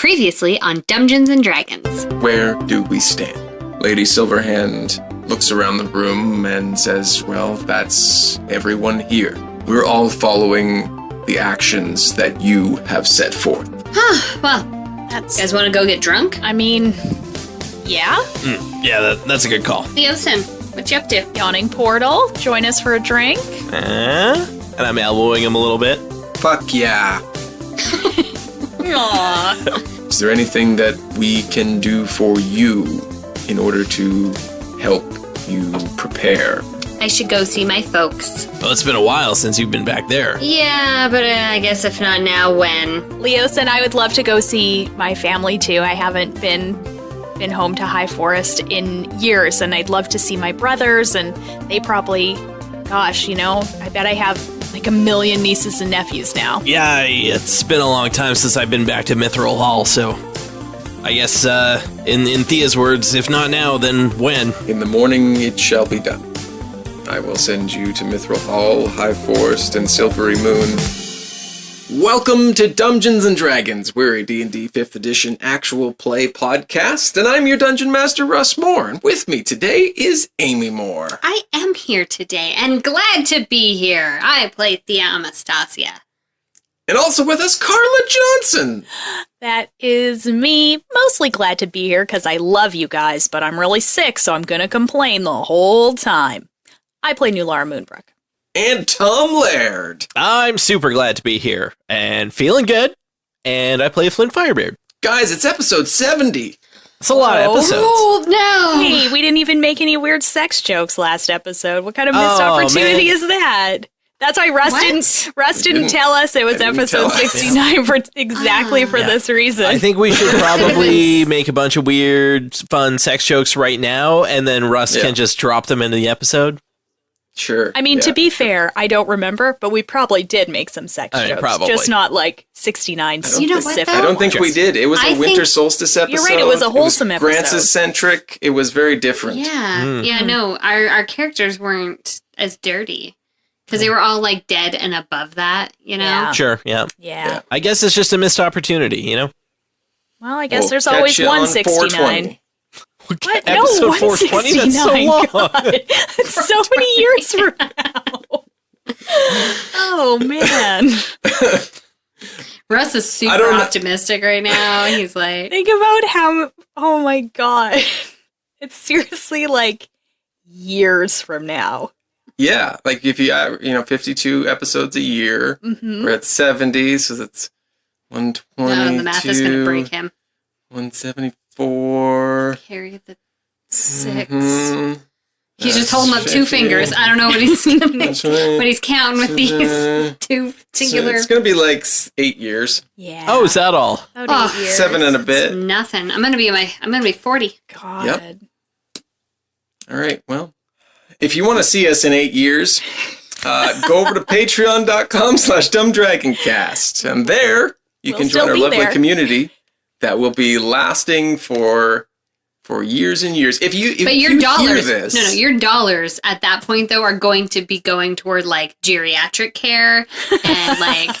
Previously on Dumbgeons and Dragons. Where do we stand? Lady Silverhand looks around the room and says, well, that's everyone here. We're all following the actions that you have set forth. Well, you guys want to go get drunk? I mean, yeah. Yeah, that's a good call. Theosin, what you up to? Yawning portal. Join us for a drink. And I'm elbowing him a little bit. Fuck yeah. Aww. Is there anything that we can do for you in order to help you prepare? I should go see my folks. Well, it's been a while since you've been back there. Yeah, but I guess if not now, when? Leos and I would love to go see my family too. I haven't been home to High Forest in years, and I'd love to see my brothers, and they probably, gosh, I bet I have like 1 million nieces and nephews now. Yeah, it's been a long time since I've been back to Mithril Hall, so I guess, in Thia's words, if not now, then when? In the morning it shall be done. I will send you to Mithril Hall, High Forest, and Silvery Moon. Welcome to Dumbgeons and Dragons. We're a D&D 5th edition actual play podcast, and I'm your Dungeon Master, Russ More. And with me today is Amy Moore. I am here today, and glad to be here. I play Thia Amastacia. And also with us, Carla Johnson. That is me. Mostly glad to be here because I love you guys, but I'm really sick, so I'm going to complain the whole time. I play Nulara Moonbrook. And Tom Laird. I'm super glad to be here and feeling good, and I play Flint Firebeard. Guys, it's episode 70. It's a lot of episodes. Oh, no! Hey, we didn't even make any weird sex jokes last episode. What kind of missed opportunity is that? That's why Russ didn't tell us it was episode 69 for this reason. I think we should probably make a bunch of weird, fun sex jokes right now, and then Russ can just drop them into the episode. Sure. I mean, to be fair, I don't remember, but we probably did make some sex jokes. Probably. Just not like 69 specific. I don't think we did. It was a winter solstice episode. You're right, it was a wholesome episode. Grants-centric. It was very different. Yeah. Yeah, no, our characters weren't as dirty. Because they were all, like, dead and above that, Yeah. Sure, yeah. I guess it's just a missed opportunity, Well, I guess there's always 169. What? No, Episode 420? That's so long. God. That's so many years from now. Oh, man. Russ is super optimistic right now. He's like... Think about how... Oh, my God. It's seriously, like, years from now. Yeah, like if you 52 episodes a year, we're at 70, so that's 122. No, the math is going to break him. 174. Carry the 6. He's just holding up 2 fingers. I don't know what he's what he's counting with these 2 singular. So it's going to be like 8 years. Yeah. Oh, is that all? About 8 years. 7 and a bit. It's nothing. I'm going to be 40. God. Yep. All right. Well, if you want to see us in 8 years, go over to patreon.com/dumbdragoncast. And there, you can join our lovely community that will be lasting for years and years. But your dollars, hear this, your dollars at that point, though, are going to be going toward, like, geriatric care and, like,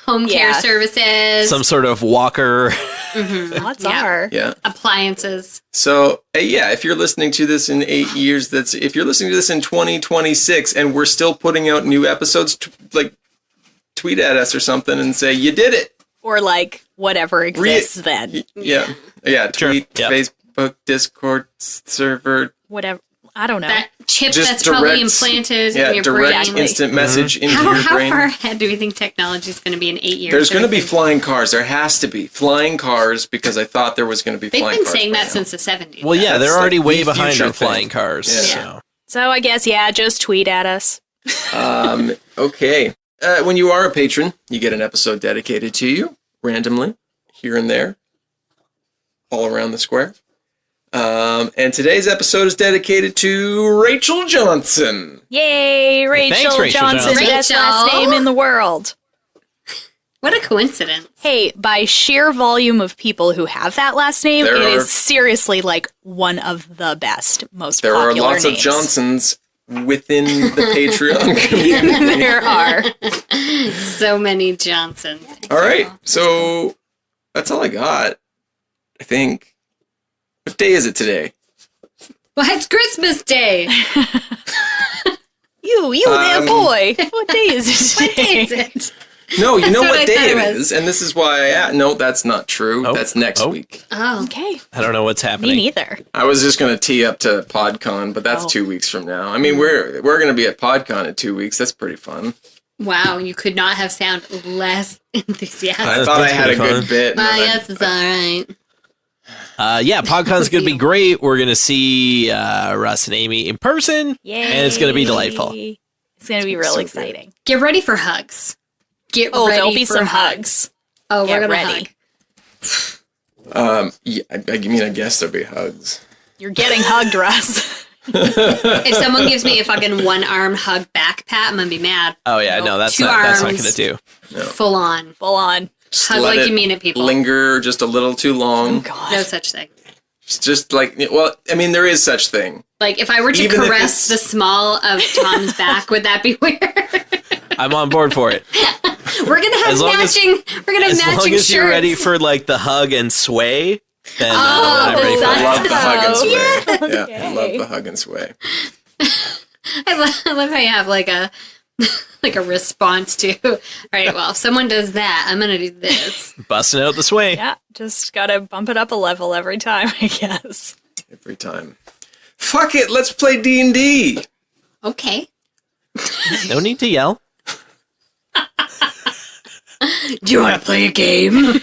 home care services. Some sort of walker. Lots are. Yeah. Appliances. So, if you're listening to this in 8 years, if you're listening to this in 2026 and we're still putting out new episodes, tweet at us or something and say, you did it. Or, like, whatever exists then. Yeah. Tweet, Facebook, Discord, server. Whatever. I don't know. That chip Just that's probably implanted in your direct brain. instant message into your brain. How far ahead do we think technology is going to be in 8 years? There's going to be flying cars. There has to be flying cars because I thought there was going to be flying cars. They've been saying that since the 70s. Well, yeah, they're already way behind on thing. flying cars. Yeah. So I guess, just tweet at us. Okay. When you are a patron, you get an episode dedicated to you, randomly, here and there, all around the square. And today's episode is dedicated to Rachel Johnson. Yay, Rachel, Thanks, Rachel Johnson. Best last name in the world. What a coincidence. Hey, by sheer volume of people who have that last name, it is seriously like one of the best, most popular names. There are lots of Johnsons within the Patreon community. There are. So many Johnsons. All right, so That's all I got. I think. What day is it today? Well, it's Christmas Day. You there, boy. What day is it What day today? is it? No, you know what I what day thought it it was. is, and this is why no, that's not true. Oh. That's next Oh. week. Oh. Okay. I don't know what's Me happening. neither. I was just going to tee up to PodCon, but that's Oh. 2 weeks from now. I mean, we're going to be at PodCon in 2 weeks. That's pretty fun. Wow, you could not have sounded less enthusiastic. I thought I That's had a pretty good fun. bit. and then Yes, it's all right. Yeah, PodCon's going to be great. We're going to see Russ and Amy in person. Yay. And it's gonna be delightful. It's going to be real So good. exciting. Get ready for hugs. Get Oh, ready there'll be for some hugs. Oh, Get we're gonna ready. hug. Yeah, I mean, I guess there'll be hugs. You're getting hugged, Russ. If someone gives me a fucking one-arm hug back pat, I'm gonna be mad. Oh, yeah, no, that's Two not arms. going to do. Full on. Full on. Just Hug let like it you mean it, people. linger just a little too long. God. No such thing. It's just like, well, I mean, there is such thing. Like, if I were to Even if caress it's- the small of Tom's back, would that be weird? I'm on board for it. We're gonna have As long as- matching. We're gonna have As matching long as shirts. you're ready for like the hug and sway, then Oh, I'm ready for that's I that. love the hug and sway. Yes. Yeah, I love the hug and sway. I love how you have like a like a response to. All right, well, if someone does that, I'm gonna do this. Busting out the sway. Yeah, just gotta bump it up a level every time, I guess. Every time. Fuck it, let's play D&D. Okay. No need to yell. Do you want to play a game?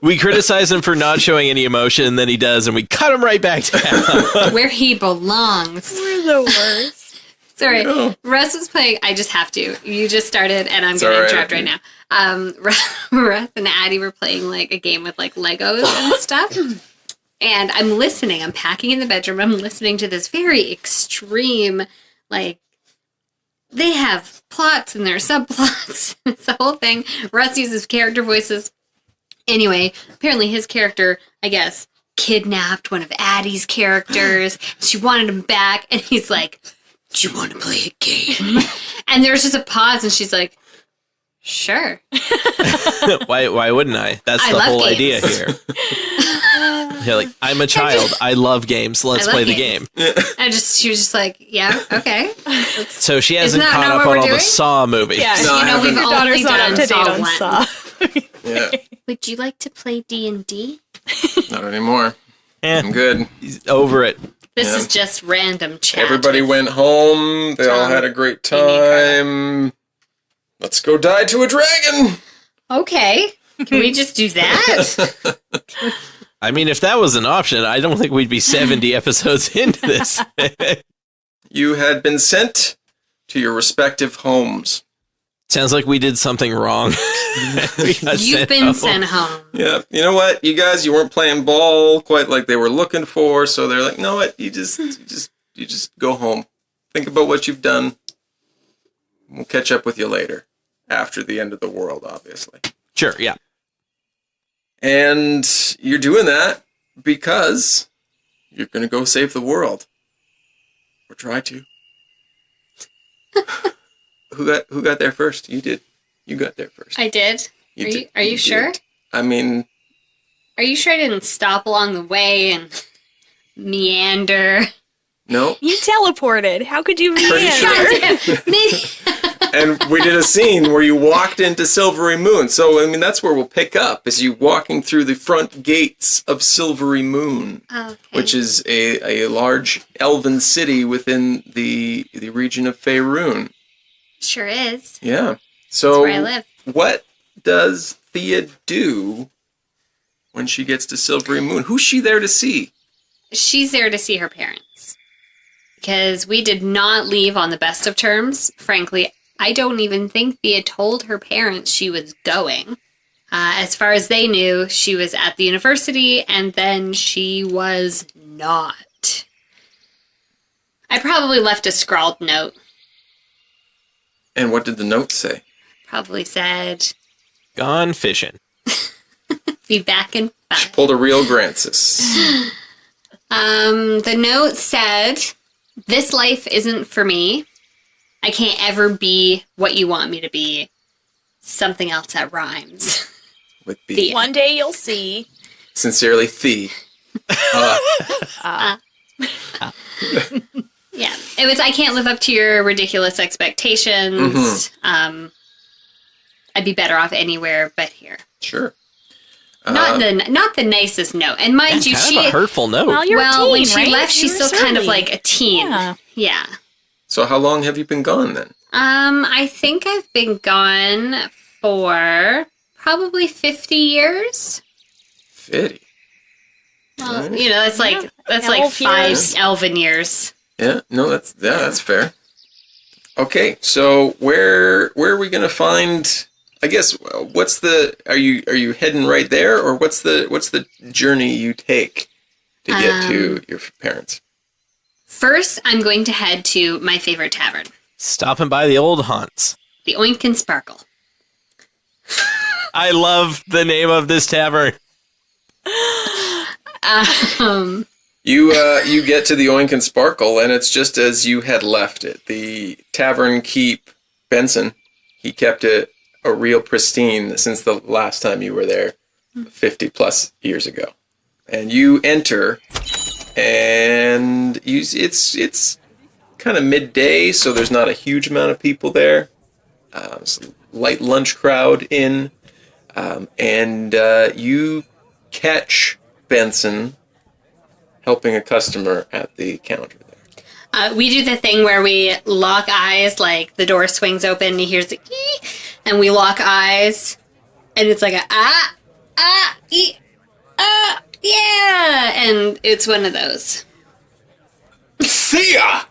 We criticize him for not showing any emotion, and then he does, and we cut him right back down. Where he belongs. We're the worst. Sorry, No. Russ was playing. I just have to. You just started, and I'm It's going to all right. interrupt right now. Russ and Addie were playing like a game with like Legos and stuff. And I'm listening. I'm packing in the bedroom. I'm listening to this very extreme, like, they have plots and there's subplots. It's the whole thing. Russ uses character voices. Anyway, apparently his character, I guess, kidnapped one of Addie's characters. She wanted him back. And he's like, do you want to play a game? And there's just a pause. And she's like, sure. Why wouldn't I? That's I the love whole games. idea here. You're like, I'm a child. I love games. Let's I love play the games. game. And she was just like, yeah, okay. So she hasn't that caught not up what on we're all the doing? Saw movies. Yeah, No, I You know, we've haven't. your daughter's only not up done to date Saw on 1. Saw. Yeah, Would you like to play D&D? not anymore. Eh, I'm good. he's over it. This Yeah. is just random chat. Everybody went home. They all had a great time. Let's go die to a dragon. Okay. Can we just do that? I mean, if that was an option, I don't think we'd be 70 episodes into this. You had been sent to your respective homes. Sounds like we did something wrong. We got You've sent been home. sent home. Yeah, you know what? You guys, you weren't playing ball quite like they were looking for, so they're like, "No, what? You just go home. Think about what you've done. We'll catch up with you later, after the end of the world, obviously." Sure, yeah. And you're doing that because you're gonna go save the world, or try to. Who got there first? You did. You got there first. I did. did. Are you did. sure? I mean, Are you sure I didn't stop along the way and meander? no. You teleported. How could you Pretty meander? sure. Maybe. And we did a scene where you walked into Silvery Moon. So, I mean, that's where we'll pick up, is you walking through the front gates of Silvery Moon, Okay. which is a large elven city within the region of Faerun. Sure is. Yeah. So, That's where I live. what does Thea do when she gets to Silvery Moon? Who's she there to see? She's there to see her parents. Because we did not leave on the best of terms. Frankly, I don't even think Thea told her parents she was going. As far as they knew, she was at the university, and then she was not. I probably left a scrawled note. And what did the note say? Probably said, Gone fishing. be back in She 5. pulled a real Grancis. The note said, this life isn't for me. I can't ever be what you want me to be. Something else that rhymes. with B. Thia. One day you'll see. Sincerely, Thea. Yeah, it was. I can't live up to your ridiculous expectations. I'd be better off anywhere but here. Sure. Not the nicest note. And mind you, Kind of a hurtful note. Well, you're a teen, when she right? left, she's You were still kind of surly. like a teen. Yeah. So how long have you been gone then? I think I've been gone for probably 50 years. 50. Well, Nice. you know, that's like Elf 5 years. elven years. Yeah, no, that's fair. Okay, so where are we gonna find? I guess are you heading right there, or what's the journey you take to get to your parents? First, I'm going to head to my favorite tavern, Stopping by the old haunts. the Oink and Sparkle. I love the name of this tavern. You get to the Oink and Sparkle, and it's just as you had left it. The tavern keep Benson, he kept it a real pristine since the last time you were there, 50 plus years ago. And you enter, and it's kind of midday, so there's not a huge amount of people there. It's a light lunch crowd in, and you catch Benson helping a customer at the counter there. We do the thing where we lock eyes, like the door swings open and he hears the ee, and we lock eyes, and it's like a yeah, and it's one of those. Thea!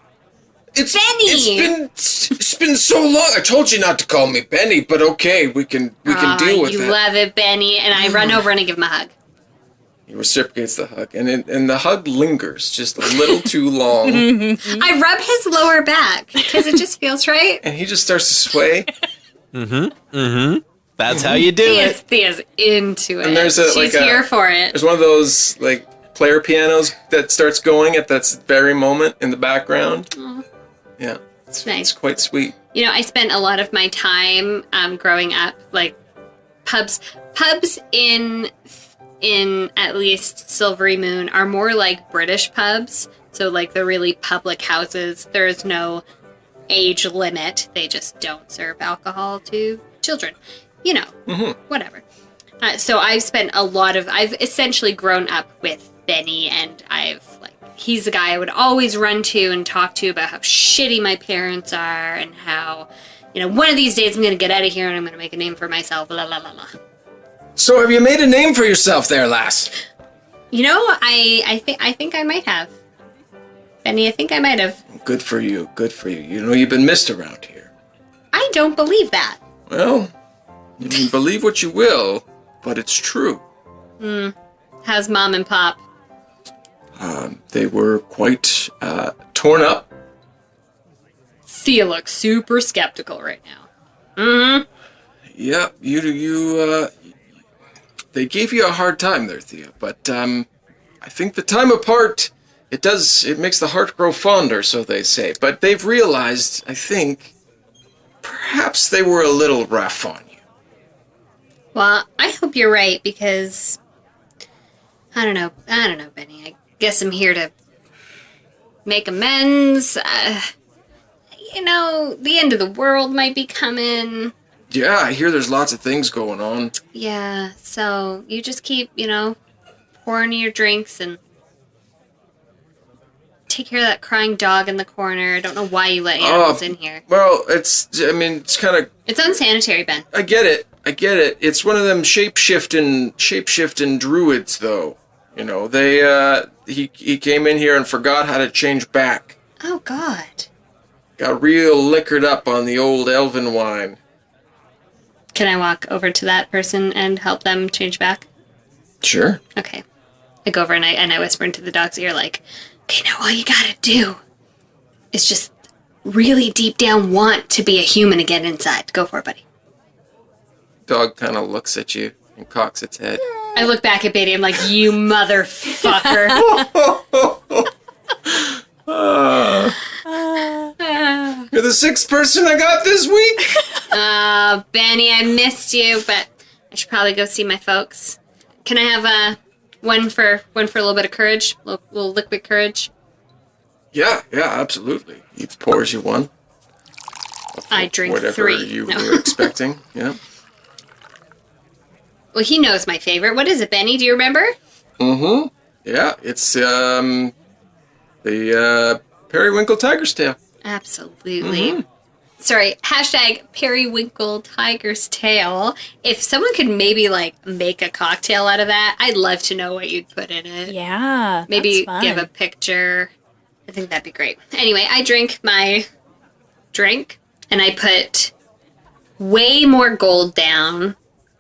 Benny! It's been so long. I told you not to call me Benny, but okay, we can deal with you that. love it, Benny, and I run over and I give him a hug. He reciprocates the hug, and the hug lingers just a little too long, I rub his lower back because it just feels right. and he just starts to sway. That's how you do it. Thea's into it. And there's She's here for it. There's one of those like player pianos that starts going at that very moment in the background. Yeah, it's Nice. It's quite sweet. You know, I spent a lot of my time growing up, like pubs in at least Silvery Moon are more like British pubs. So like the really public houses, there is no age limit. They just don't serve alcohol to children. You know, whatever. So I've essentially grown up with Benny, and he's the guy I would always run to and talk to about how shitty my parents are and how, you know, one of these days I'm going to get out of here and I'm going to make a name for myself, la la la la. So have you made a name for yourself there, lass? You know, I think I might have. Benny, I think I might have. Good for you. Good for you. You know you've been missed around here. I don't believe that. Well, you can believe what you will, but it's true. How's Mom and Pop? They were quite torn up. Thea looks super skeptical right now. Yeah, they gave you a hard time there, Thea, but I think the time apart, it makes the heart grow fonder, so they say. But they've realized, I think, perhaps they were a little rough on you. Well, I hope you're right, because I don't know, Benny. I guess I'm here to make amends. You know, the end of the world might be coming. Yeah, I hear there's lots of things going on. Yeah, so you just keep, you know, pouring your drinks and take care of that crying dog in the corner. I don't know why you let animals in here. Well, it's kind of... It's unsanitary, Ben. I get it. It's one of them shape-shifting druids, though. You know, he came in here and forgot how to change back. Oh, God. Got real liquored up on the old elven wine. Can I walk over to that person and help them change back? Sure. Okay. I go over and I whisper into the dog's ear, like, okay, now all you gotta do is just really deep down want to be a human again inside. Go for it, buddy. Dog kind of looks at you and cocks its head. I look back at Beatty, I'm like, you motherfucker. You're the sixth person I got this week? Benny, I missed you, but I should probably go see my folks. Can I have one for a little bit of courage? A little liquid courage? Yeah, absolutely. He pours you one. I drink whatever 3. you No. were expecting. Yeah. Well, he knows my favorite. What is it, Benny? Do you remember? Mm-hmm. Yeah, it's the periwinkle tiger's tail. Absolutely. Mm-hmm. Sorry, hashtag periwinkle tiger's tail. If someone could maybe, make a cocktail out of that, I'd love to know what you'd put in it. Yeah. Maybe that's fun. give a picture. I think that'd be great. Anyway, I drink my drink, and I put way more gold down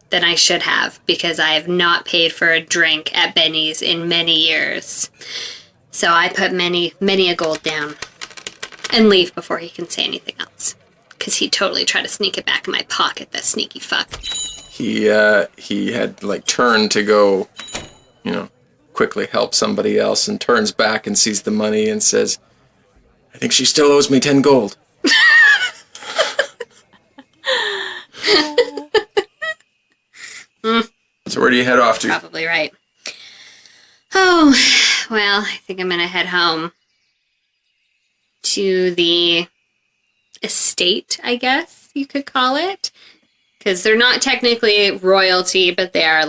than I should have, because I have not paid for a drink at Benny's in many years. So I put many a gold down and leave before he can say anything else. Because he totally tried to sneak it back in my pocket, that sneaky fuck. He had turned to go, quickly help somebody else, and turns back and sees the money and says, "I think she still owes me 10 gold." So where do you head off to? Probably right. Oh, well, I think I'm going to head home to the estate, I guess you could call it. Because they're not technically royalty, but they are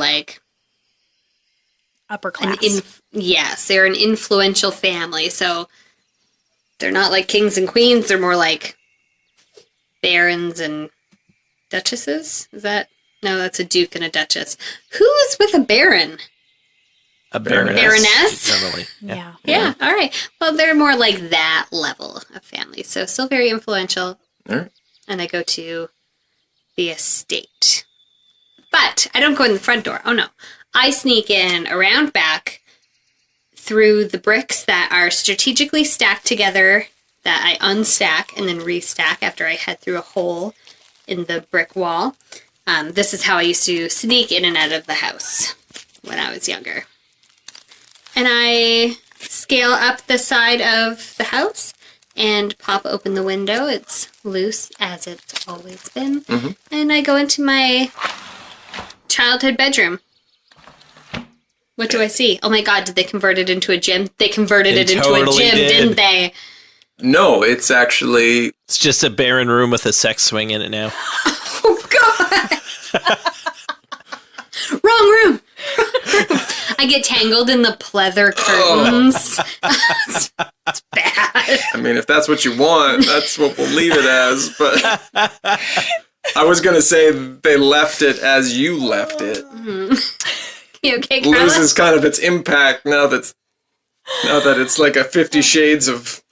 Upper class. yes, they're an influential family. So they're not like kings and queens. They're more like barons and duchesses. Is that? No, that's a duke and a duchess. Who's with a baron? A baroness. Baroness? Normally. Yeah. Yeah, all right. Well, they're more like that level of family. So still very influential. All right. And I go to the estate. But I don't go in the front door. Oh, no. I sneak in around back through the bricks that are strategically stacked together that I unstack and then restack after I head through a hole in the brick wall. This is how I used to sneak in and out of the house when I was younger. And I scale up the side of the house and pop open the window. It's loose, as it's always been. Mm-hmm. And I go into my childhood bedroom. What do I see? Oh my god, did they convert it into a gym? They converted it into a totally gym, did. didn't they? No, it's actually... It's just a barren room with a sex swing in it now. Oh god! Wrong room! I get tangled in the pleather curtains. It's bad. I mean, if that's what you want, that's what we'll leave it as, but... I was going to say they left it as you left it. You okay, Carla? Loses kind of its impact now that it's like a 50 Shades of...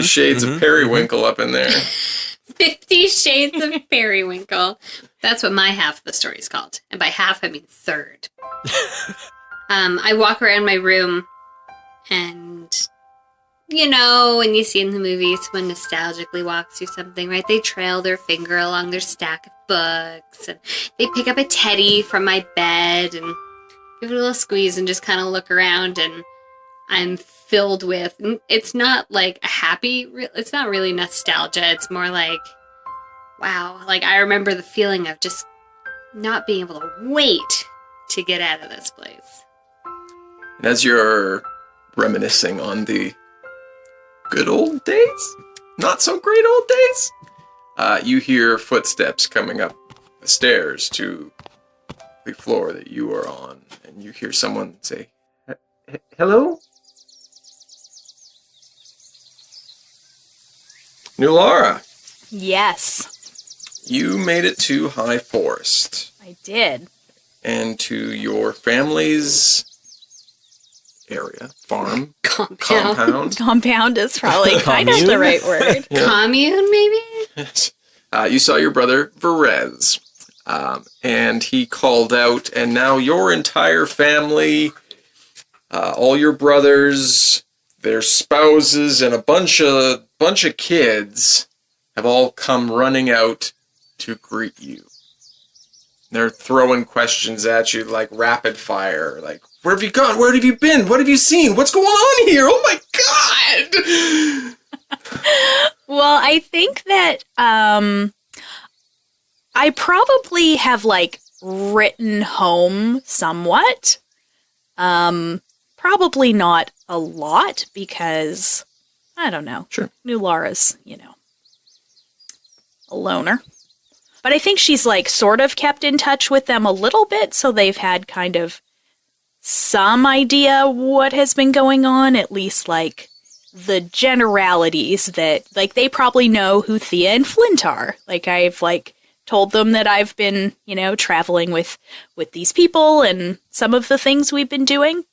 shades of periwinkle up in there. 50 Shades of Periwinkle. That's what my half of the story is called. And by half, I mean third. I walk around my room and, when you see in the movies, someone nostalgically walks through something, right? They trail their finger along their stack of books and they pick up a teddy from my bed and give it a little squeeze and just kind of look around, and I'm filled with, it's not like a happy, it's not really nostalgia. It's more like, wow, I remember the feeling of just not being able to wait to get out of this place. As you're reminiscing on the good old days, not so great old days, you hear footsteps coming up the stairs to the floor that you are on, and you hear someone say, "Hello? Nulara, Yes, you made it to High Forest I did. and to your family's area, farm, Compound. Compound is probably kind of the Commune? right word. Yeah. Commune, maybe? You saw your brother, Verez, and he called out, and now your entire family, all your brothers, their spouses, and a bunch of kids have all come running out to greet you. They're throwing questions at you like rapid fire, like, "Where have you gone? Where have you been? What have you seen? What's going on here? Oh my god!" Well, I think that I probably have written home somewhat. Probably not a lot because, I don't know. Sure. Nulara's, a loner. But I think she's like sort of kept in touch with them a little bit, so they've had kind of some idea what has been going on, at least like the generalities that, like, they probably know who Thia and Flint are. Like, I've like told them that I've been, traveling with these people and some of the things we've been doing.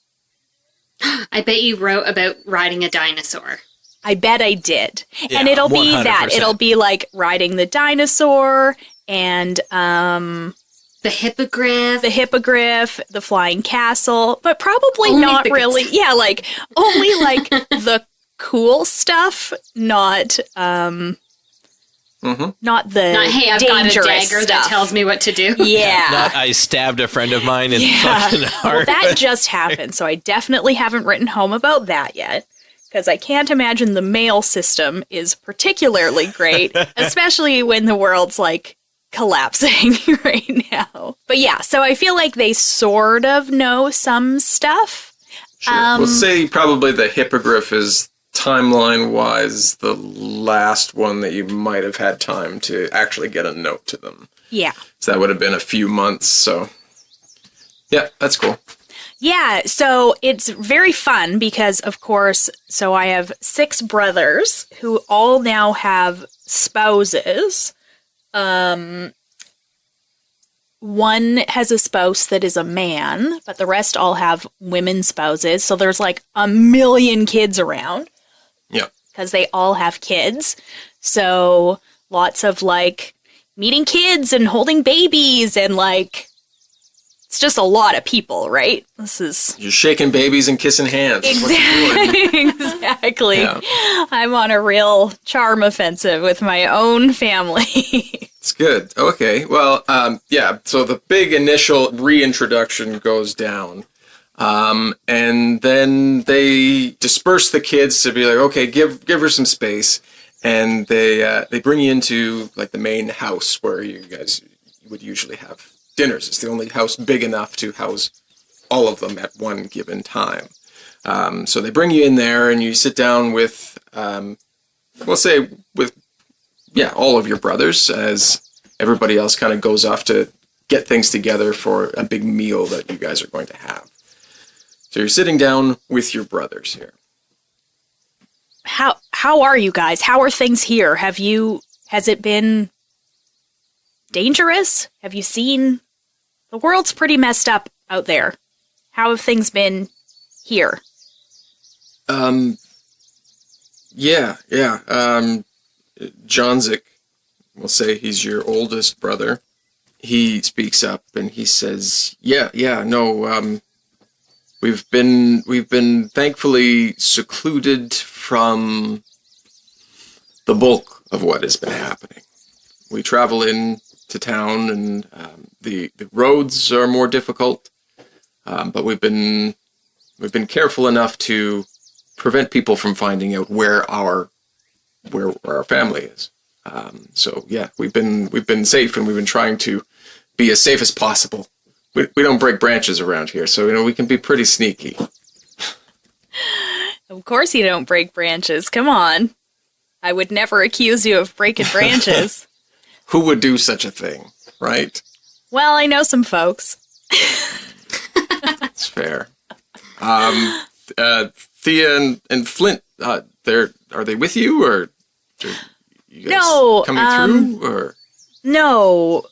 I bet you wrote about riding a dinosaur. I bet I did. Yeah, and it'll be 100%. that. It'll be like riding the dinosaur and The hippogriff. the flying castle, but probably Only not the good really. stuff. Yeah, like only like the cool stuff, not not the Not, hey, I've got a dangerous dagger stuff. that tells me what to do. Yeah. Not I stabbed a friend of mine in the Yeah. fucking Well, heart. that just happened, so I definitely haven't written home about that yet. Because I can't imagine the mail system is particularly great, especially when the world's like collapsing right now. But yeah, so I feel like they sort of know some stuff. Sure. We'll say probably the hippogriff is, timeline-wise, the last one that you might have had time to actually get a note to them. Yeah. So that would have been a few months, so... Yeah, that's cool. Yeah, so it's very fun because, of course, so I have 6 brothers who all now have spouses. One has a spouse that is a man, but the rest all have women spouses. So there's like a million kids around Yeah. because they all have kids. So lots of like meeting kids and holding babies and like... It's just a lot of people, right? This is... You're shaking babies and kissing hands. Is what you're doing. Exactly. Yeah. I'm on a real charm offensive with my own family. It's good. Okay. Well, yeah. So the big initial reintroduction goes down. And then they disperse the kids to be like, okay, give her some space. And they bring you into like the main house where you guys would usually have dinners. It's the only house big enough to house all of them at one given time. So they bring you in there and you sit down with, we'll say with, all of your brothers as everybody else kind of goes off to get things together for a big meal that you guys are going to have. So you're sitting down with your brothers here. How are you guys? How are things here? Has it been dangerous? Have you seen... The world's pretty messed up out there. How have things been here? Yeah. Johnzik, we'll say he's your oldest brother. He speaks up and he says, we've been thankfully secluded from the bulk of what has been happening. We travel in to town and the roads are more difficult, but we've been careful enough to prevent people from finding out where our family is. So yeah, we've been safe and we've been trying to be as safe as possible. We don't break branches around here, so we can be pretty sneaky. Of course you don't break branches. Come on. I would never accuse you of breaking branches. Who would do such a thing, right? Well, I know some folks. It's fair. Thia and Flint, are they with you, or are you guys coming through, or? No,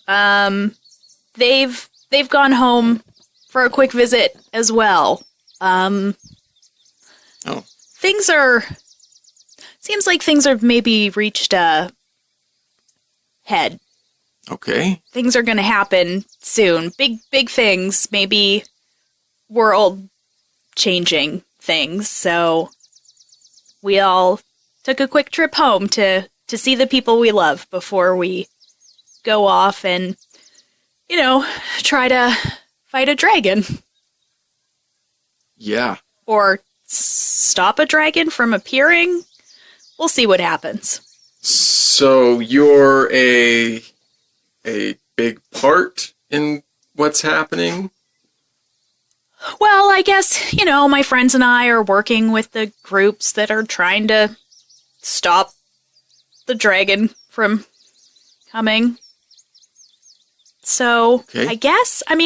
they've gone home for a quick visit as well. Seems like things are maybe reached a head. Okay. Things are going to happen soon. Big things, maybe world-changing things. So we all took a quick trip home to see the people we love before we go off and, try to fight a dragon. Yeah. Or stop a dragon from appearing. We'll see what happens. So you're a big part in what's happening? Well, I guess, my friends and I are working with the groups that are trying to stop the dragon from coming. So, Okay. I guess, I'm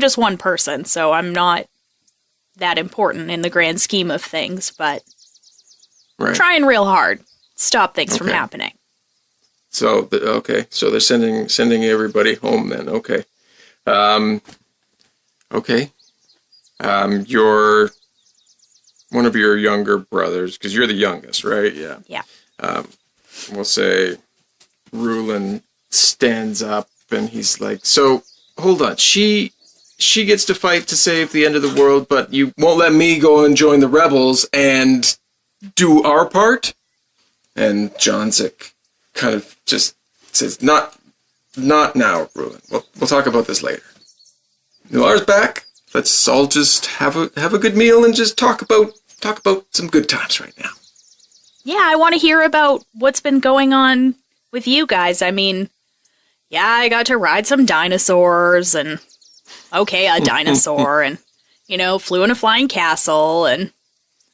just one person, so I'm not that important in the grand scheme of things, but Right. trying real hard to stop things from Okay. happening. So, so they're sending everybody home then. Okay. Okay. You're one of your younger brothers, because you're the youngest, right? Yeah. Yeah. We'll say Rulin stands up and he's like, so, hold on. She gets to fight to save the end of the world, but you won't let me go and join the rebels and do our part? And Johnzik kind of just says, not now, Rulin. We'll talk about this later. Nulara's back. Let's all just have a good meal and just talk about some good times right now. Yeah, I want to hear about what's been going on with you guys. I mean, yeah, I got to ride some dinosaurs and, a dinosaur and, flew in a flying castle and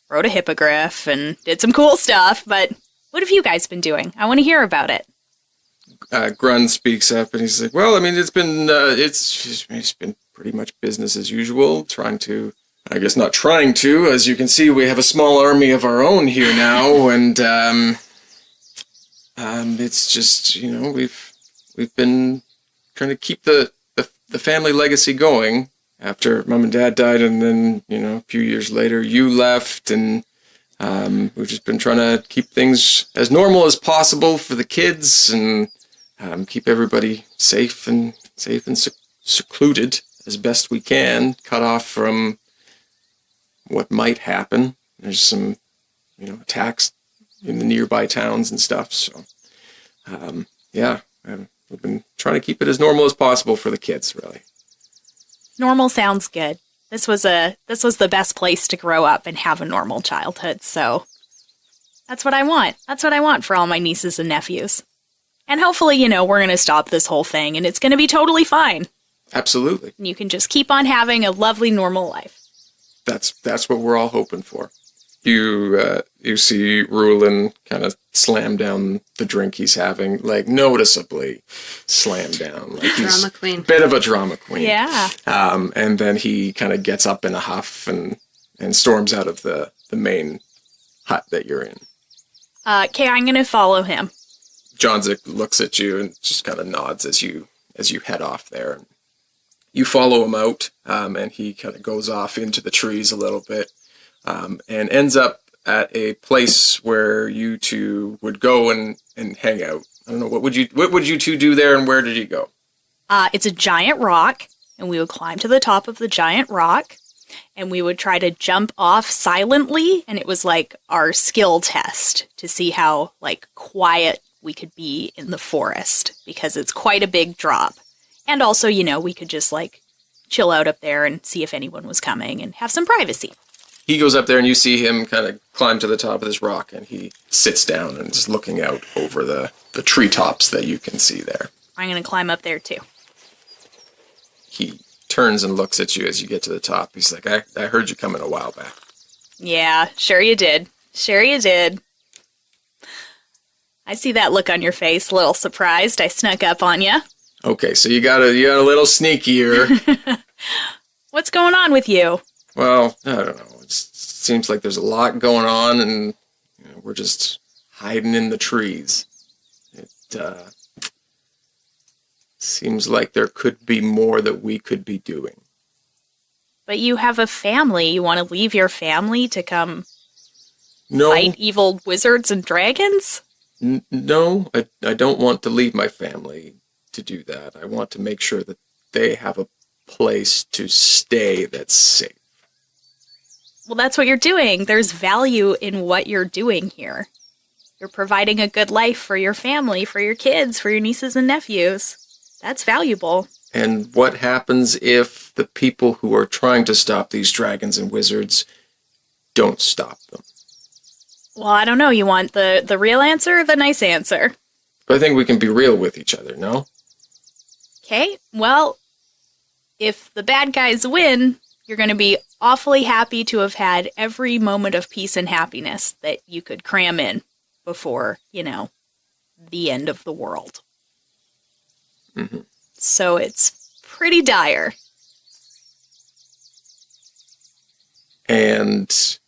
rode a hippogriff and did some cool stuff. But what have you guys been doing? I want to hear about it. Grun speaks up and he's like, well, I mean, it's been pretty much business as usual, not trying to, as you can see, we have a small army of our own here now, and it's just, we've been trying to keep the family legacy going after Mom and Dad died, and then, a few years later you left, and we've just been trying to keep things as normal as possible for the kids, and keep everybody safe and secluded as best we can, cut off from what might happen. There's some, attacks in the nearby towns and stuff. So, we've been trying to keep it as normal as possible for the kids, really. Normal sounds good. This was the best place to grow up and have a normal childhood. So that's what I want. That's what I want for all my nieces and nephews. And hopefully, we're going to stop this whole thing and it's going to be totally fine. Absolutely. And you can just keep on having a lovely, normal life. That's what we're all hoping for. You see Rulin kind of slam down the drink he's having, like noticeably slam down. Like he's Drama queen. Bit of a drama queen. Yeah. And then he kind of gets up in a huff and storms out of the main hut that you're in. Okay, I'm going to follow him. Johnzik looks at you and just kind of nods as you head off there. You follow him out, and he kind of goes off into the trees a little bit, and ends up at a place where you two would go and hang out. I don't know, what would you two do there, and where did you go? It's a giant rock, and we would climb to the top of the giant rock, and we would try to jump off silently, and it was like our skill test to see how quiet we could be in the forest, because it's quite a big drop. And also, we could just chill out up there and see if anyone was coming and have some privacy. He goes up there and you see him kind of climb to the top of this rock, and he sits down and is looking out over the treetops that you can see there. I'm going to climb up there too. He turns and looks at you as you get to the top. He's like, I heard you coming a while back. Yeah, sure you did. Sure you did. I see that look on your face, a little surprised I snuck up on you. Okay, so you got a little sneakier. What's going on with you? Well, I don't know. It seems like there's a lot going on, and we're just hiding in the trees. It seems like there could be more that we could be doing. But you have a family. You want to leave your family to come No, fight evil wizards and dragons? No, I don't want to leave my family to do that. I want to make sure that they have a place to stay that's safe. Well, that's what you're doing. There's value in what you're doing here. You're providing a good life for your family, for your kids, for your nieces and nephews. That's valuable. And what happens if the people who are trying to stop these dragons and wizards don't stop them? Well, I don't know. You want the real answer or the nice answer? But I think we can be real with each other, no? Okay, well, if the bad guys win, you're going to be awfully happy to have had every moment of peace and happiness that you could cram in before, the end of the world. Mm-hmm. So it's pretty dire. And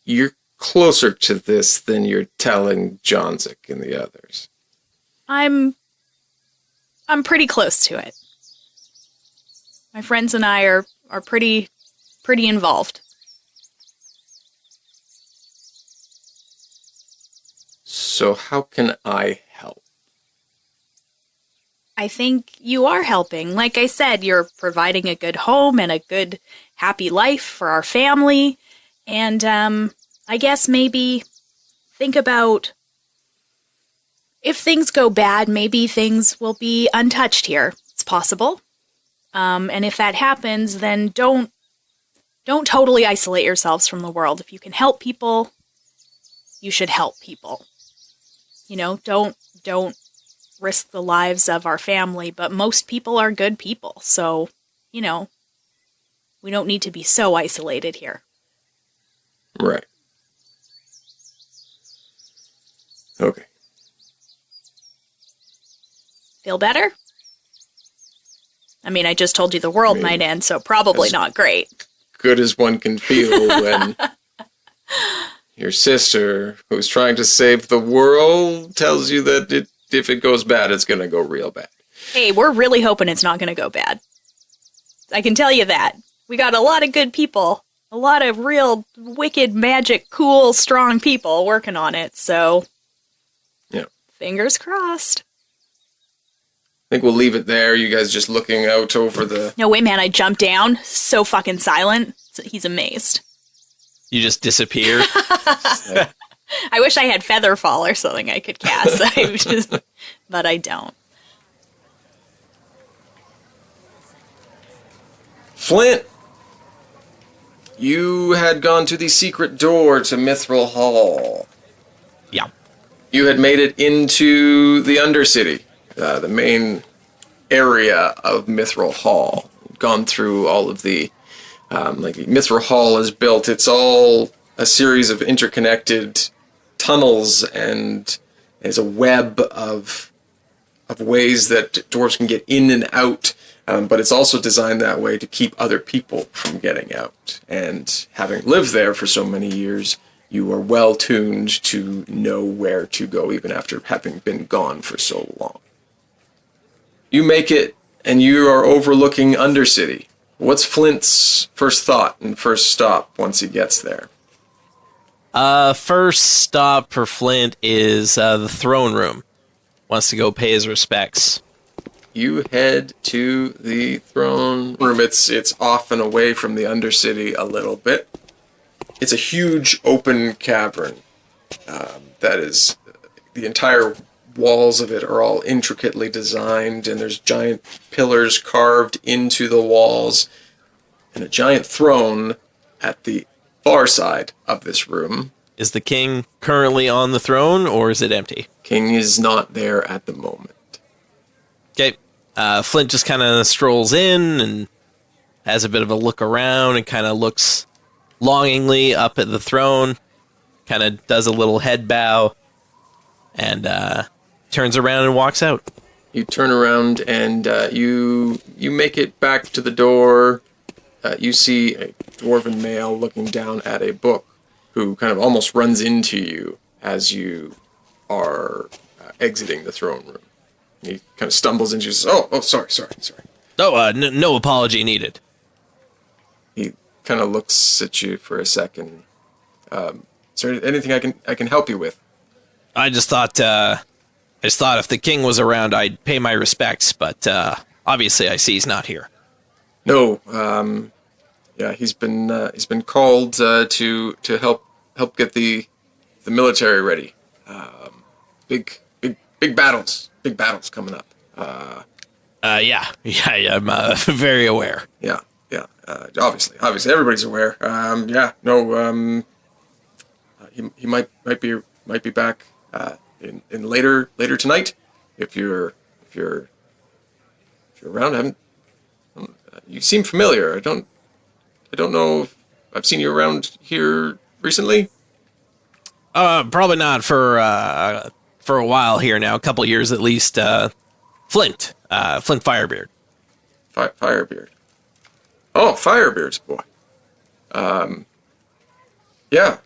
you're closer to this than you're telling Johnzik and the others. I'm pretty close to it. My friends and I are pretty involved. So how can I help? I think you are helping. Like I said, you're providing a good home and a good, happy life for our family. And I guess maybe think about if things go bad, maybe things will be untouched here. It's possible. And if that happens, then don't totally isolate yourselves from the world. If you can help people, you should help people. Don't risk the lives of our family, but most people are good people. So, we don't need to be so isolated here. Right. Okay. Feel better? I mean, I just told you the world might end, so probably not great. Good as one can feel when your sister, who's trying to save the world, tells you that if it goes bad, it's going to go real bad. Hey, we're really hoping it's not going to go bad. I can tell you that. We got a lot of good people. A lot of real wicked, magic, cool, strong people working on it, so... Yeah. Fingers crossed. I think we'll leave it there. You guys just looking out over the... No way, man, I jumped down. So fucking silent. He's amazed. You just disappear. I wish I had Featherfall or something I could cast. But I don't. Flint! You had gone to the secret door to Mithril Hall. Yeah. You had made it into the Undercity, the main area of Mithril Hall. Gone through all of the, Mithril Hall is built. It's all a series of interconnected tunnels, and there's a web of ways that dwarves can get in and out. But it's also designed that way to keep other people from getting out. And having lived there for so many years, you are well tuned to know where to go, even after having been gone for so long. You make it, and you are overlooking Undercity. What's Flint's first thought and first stop once he gets there? First stop for Flint is the throne room. Wants to go pay his respects. You head to the throne room. It's off and away from the Undercity a little bit. It's a huge open cavern that is, the entire walls of it are all intricately designed, and there's giant pillars carved into the walls, and a giant throne at the far side of this room. Is the king currently on the throne, or is it empty? King is not there at the moment. Okay. Flint just kind of strolls in and has a bit of a look around and kind of looks longingly up at the throne, kind of does a little head bow, and turns around and walks out. You turn around and you make it back to the door. You see a dwarven male looking down at a book, who kind of almost runs into you as you are exiting the throne room. He kind of stumbles into you and says, oh, sorry. Oh, no apology needed. He kind of looks at you for a second. Is there anything I can help you with? I just thought if the king was around, I'd pay my respects, but obviously I see he's not here. No, yeah, he's been called to help get the military ready. Big battles coming up. Yeah, I'm very aware. Yeah. Obviously, everybody's aware. He might be back in later tonight. If you're you're around. You seem familiar. I don't know if I've seen you around here recently. Probably not for a while here now, a couple years at least. Flint Firebeard. Firebeard. Oh, Firebeard's boy. Yeah,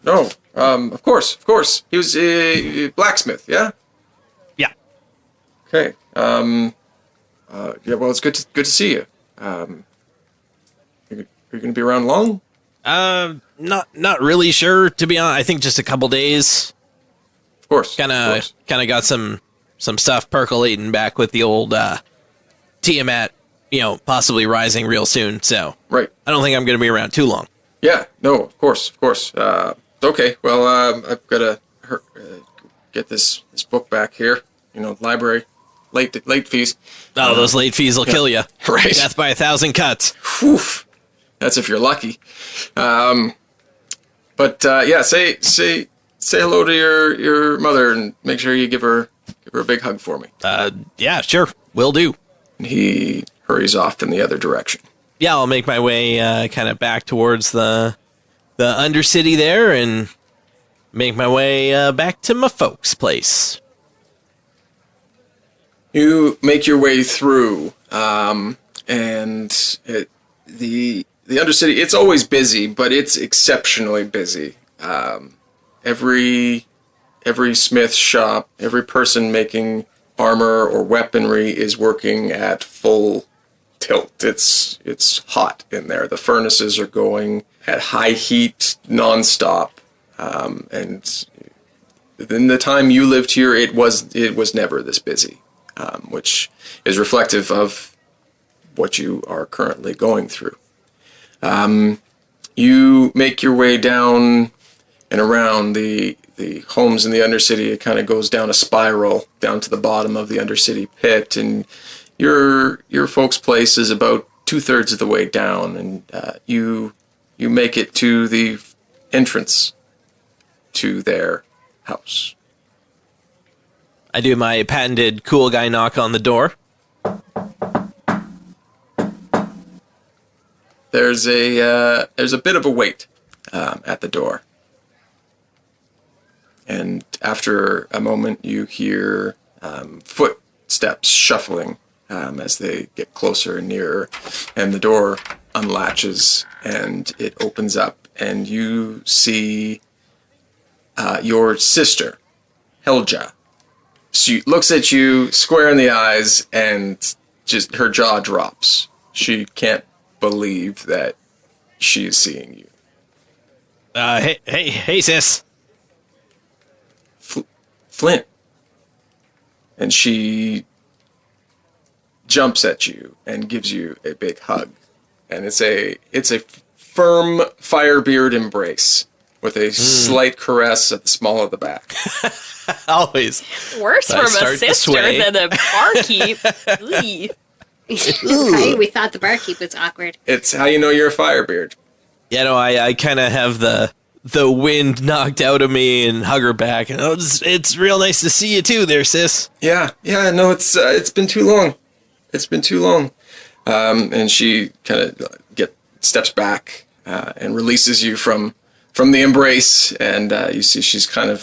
no. Of course. He was a blacksmith, yeah? Yeah. Okay. Yeah, well, it's good to see you. You're going to be around long? Not really sure, to be honest. I think just a couple days. Of course. Kind of got some stuff percolating back with the old Tiamat, possibly rising real soon. So right. I don't think I'm going to be around too long. Yeah, no, of course. Okay, well, I've got to get this book back here. Library, late fees. Oh, those late fees will kill you. Right. Death by 1,000 cuts. Whew. That's if you're lucky. But yeah, say hello to your mother and make sure you give her a big hug for me. Yeah, sure, will do. And he hurries off in the other direction. Yeah, I'll make my way kind of back towards the Undercity there and make my way back to my folks' place. You make your way through, and the Undercity, it's always busy, but it's exceptionally busy. Every smith shop, every person making armor or weaponry is working at full tilt. It's hot in there. The furnaces are going at high heat nonstop. And in the time you lived here, it was never this busy, which is reflective of what you are currently going through. You make your way down and around the homes in the Undercity. It kind of goes down a spiral down to the bottom of the Undercity pit, and your folks' place is about 2/3 of the way down, and you make it to the entrance to their house. I do my patented cool guy knock on the door. There's a bit of a wait at the door, and after a moment, you hear footsteps shuffling as they get closer and nearer, and the door unlatches and it opens up, and you see your sister, Helja. She looks at you square in the eyes, and just her jaw drops. She can't believe that she is seeing you. Hey, sis. Flint. And she jumps at you and gives you a big hug. And it's a firm Firebeard embrace with a slight caress at the small of the back. Always. Worse from a sister than a barkeep. Right? We thought the barkeep was awkward. It's how you know you're a Firebeard. Yeah, no, I kind of have the wind knocked out of me and hug her back. And it's real nice to see you too there, sis. Yeah, no, it's been too long. And she kind of steps back and releases you from the embrace, and you see she's a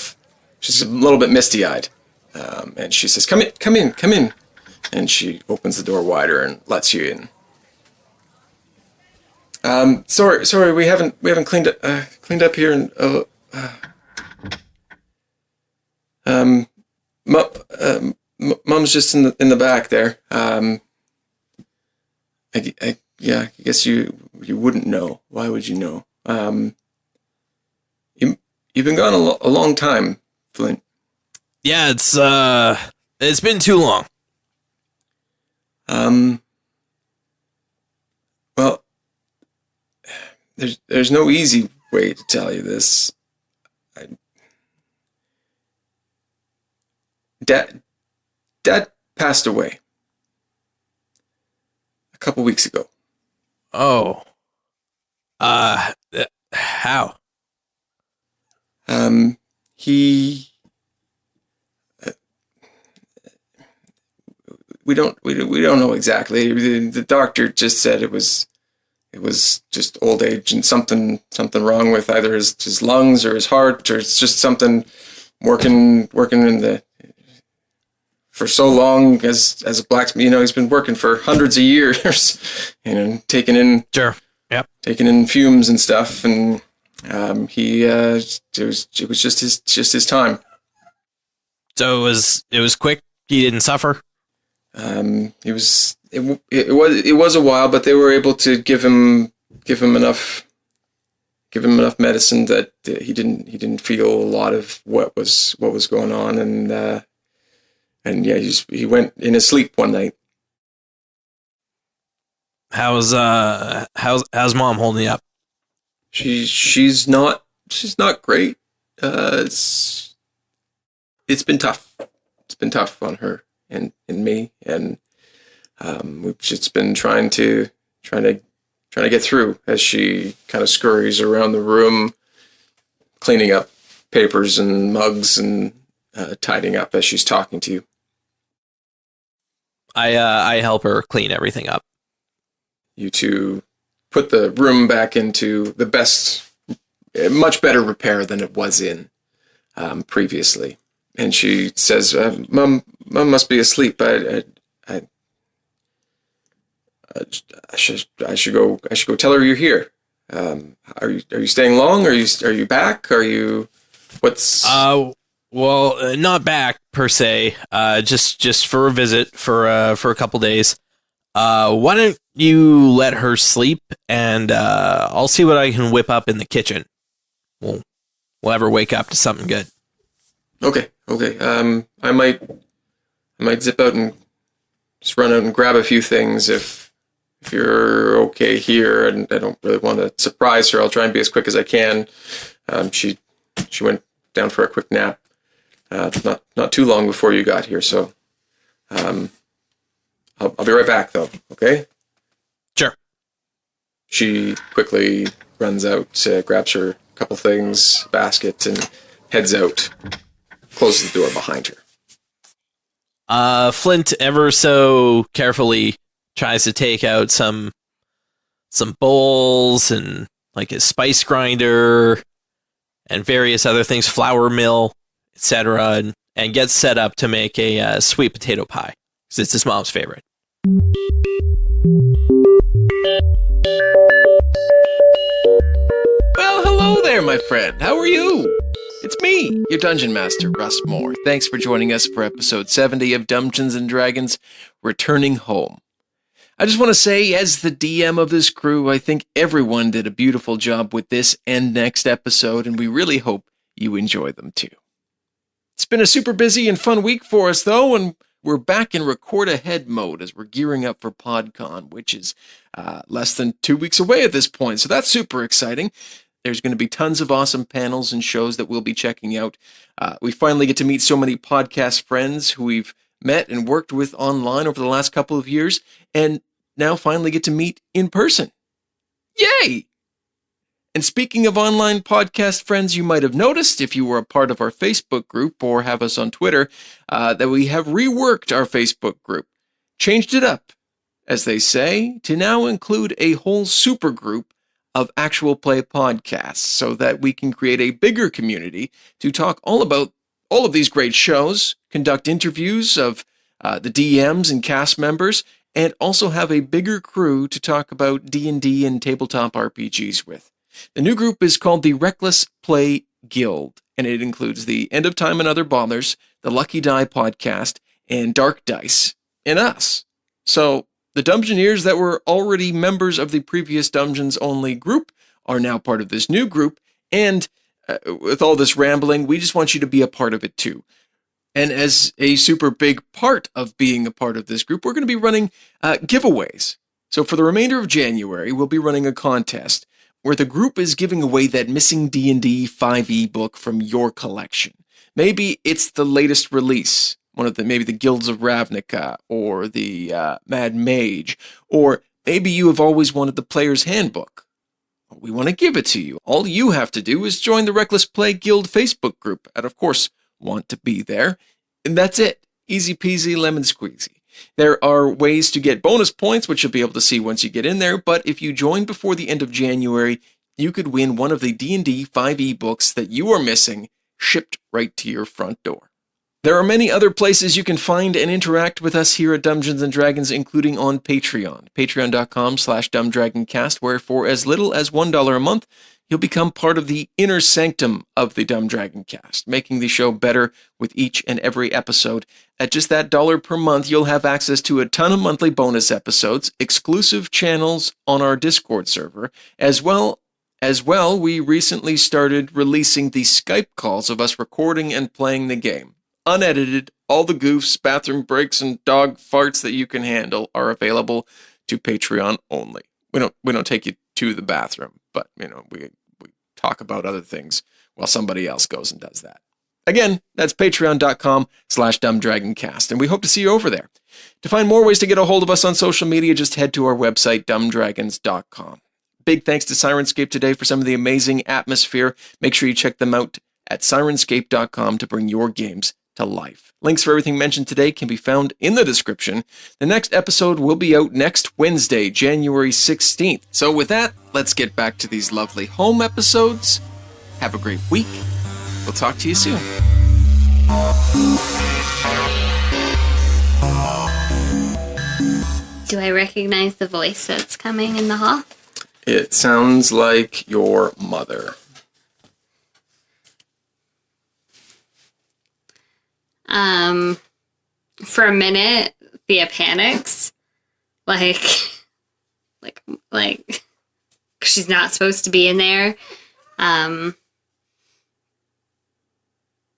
little bit misty-eyed, and she says, "Come in," and she opens the door wider and lets you in. Sorry, we haven't cleaned up here, and Mom's just in the back there. I guess you wouldn't know. Why would you know? You've been gone a long time, Flint. Yeah, it's been too long. Well, there's no easy way to tell you this. Dad passed away a couple weeks ago. Oh. How? we don't know exactly. The doctor just said it was just old age and something wrong with either his lungs or his heart, or it's just something working for so long as a blacksmith. He's been working for hundreds of years, taking in fumes and stuff, and it was just his time. So it was quick. He didn't suffer. It was a while, but they were able to give him enough medicine that he didn't feel a lot of what was going on, and he went in his sleep one night. How's mom holding up? She's not great. It's been tough. It's been tough on her and me, and we've just been trying to get through as she kind of scurries around the room, cleaning up papers and mugs and tidying up as she's talking to you. I help her clean everything up. You two put the room back into the best, much better repair than it was in previously. And she says, "Mom must be asleep. I should go tell her you're here. Are you staying long? Are you back? Are you what's?" Well, not back per se. Just for a visit for a couple days. Why don't you let her sleep, and I'll see what I can whip up in the kitchen. We'll have her wake up to something good. Okay. I might zip out and just run out and grab a few things if you're okay here, and I don't really want to surprise her. I'll try and be as quick as I can. She went down for a quick nap, not too long before you got here, so I'll be right back though. Okay. Sure. She quickly runs out, grabs her a couple things, basket, and heads out. Closes the door behind her. Flint ever so carefully tries to take out some bowls and like his spice grinder and various other things, flour mill, etc., and gets set up to make a sweet potato pie because it's his mom's favorite. Well, hello there, my friend. How are you? It's me, your Dungeon Master, Russ More. Thanks for joining us for episode 70 of Dumbgeons and Dragons, Returning Home. I just want to say, as the DM of this crew, I think everyone did a beautiful job with this and next episode, and we really hope you enjoy them too. It's been a super busy and fun week for us, though, and we're back in record-ahead mode as we're gearing up for PodCon, which is less than 2 weeks away at this point, so that's super exciting. There's going to be tons of awesome panels and shows that we'll be checking out. We finally get to meet so many podcast friends who we've met and worked with online over the last couple of years, and now finally get to meet in person. Yay! And speaking of online podcast friends, you might have noticed, if you were a part of our Facebook group or have us on Twitter, that we have reworked our Facebook group. Changed it up, as they say, to now include a whole super group of Actual Play podcasts so that we can create a bigger community to talk all about all of these great shows, conduct interviews of the DMs and cast members, and also have a bigger crew to talk about D&D and tabletop RPGs with. The new group is called the Reckless Play Guild, and it includes the End of Time and Other Bothers, the Lucky Die podcast, and Dark Dice, and us. So the Dungeoneers that were already members of the previous Dungeons Only group are now part of this new group, and with all this rambling, we just want you to be a part of it too. And as a super big part of being a part of this group, we're going to be running giveaways. So for the remainder of January, we'll be running a contest where the group is giving away that missing D&D 5e book from your collection. Maybe it's the latest release, maybe the Guilds of Ravnica, or the Mad Mage, or maybe you have always wanted the Player's Handbook. We want to give it to you. All you have to do is join the Reckless Play Guild Facebook group, and of course, want to be there. And that's it. Easy peasy, lemon squeezy. There are ways to get bonus points, which you'll be able to see once you get in there, but if you join before the end of January, you could win one of the D&D 5e books that you are missing, shipped right to your front door. There are many other places you can find and interact with us here at Dungeons & Dragons, including on Patreon. Patreon.com/DumbDragonCast, where for as little as $1 a month, you'll become part of the inner sanctum of the Dumb Dragon Cast, making the show better with each and every episode. At just that $1 per month, you'll have access to a ton of monthly bonus episodes, exclusive channels on our Discord server, as well, we recently started releasing the Skype calls of us recording and playing the game. Unedited, all the goofs, bathroom breaks, and dog farts that you can handle are available to Patreon only. We don't take you to the bathroom, but we talk about other things while somebody else goes and does that. Again, that's patreon.com/dumbdragoncast, and we hope to see you over there. To find more ways to get a hold of us on social media, just head to our website, dumbdragons.com. Big thanks to Syrinscape today for some of the amazing atmosphere. Make sure you check them out at Syrinscape.com to bring your games to life. Links for everything mentioned today can be found in the description. The next episode will be out next Wednesday, January 16th. So with that, let's get back to these lovely home episodes. Have a great week. We'll talk to you soon. Do I recognize the voice that's coming in the hall? It sounds like your mother. For a minute, Thia panics, like she's not supposed to be in there.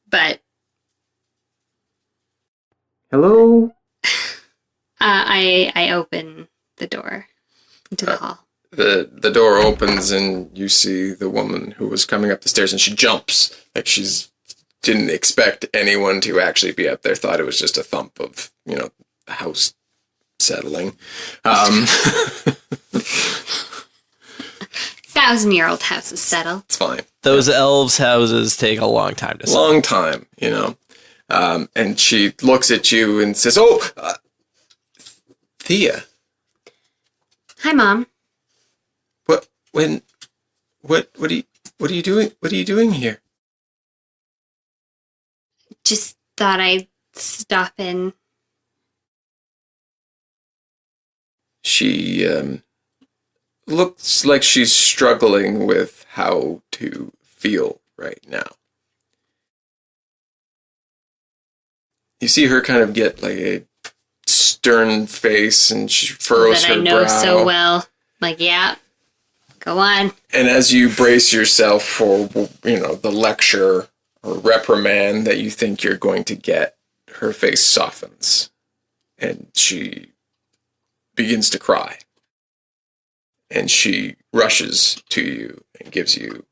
But Hello? I open the door into the hall. The door opens and you see the woman who was coming up the stairs, and she jumps like she's didn't expect anyone to actually be up there. Thought it was just a thump of, the house settling. 1,000-year-old houses settle. It's fine. Those elves' houses take a long time to sell. Long time, and she looks at you and says, Thia. Hi, Mom. What are you doing? What are you doing here? Just thought I'd stop in. She looks like she's struggling with how to feel right now. You see her kind of get like a stern face, and she furrows her brow. That I know so well. Like, yeah, go on. And as you brace yourself for, the lecture or reprimand that you think you're going to get, her face softens, and she begins to cry. And she rushes to you and gives you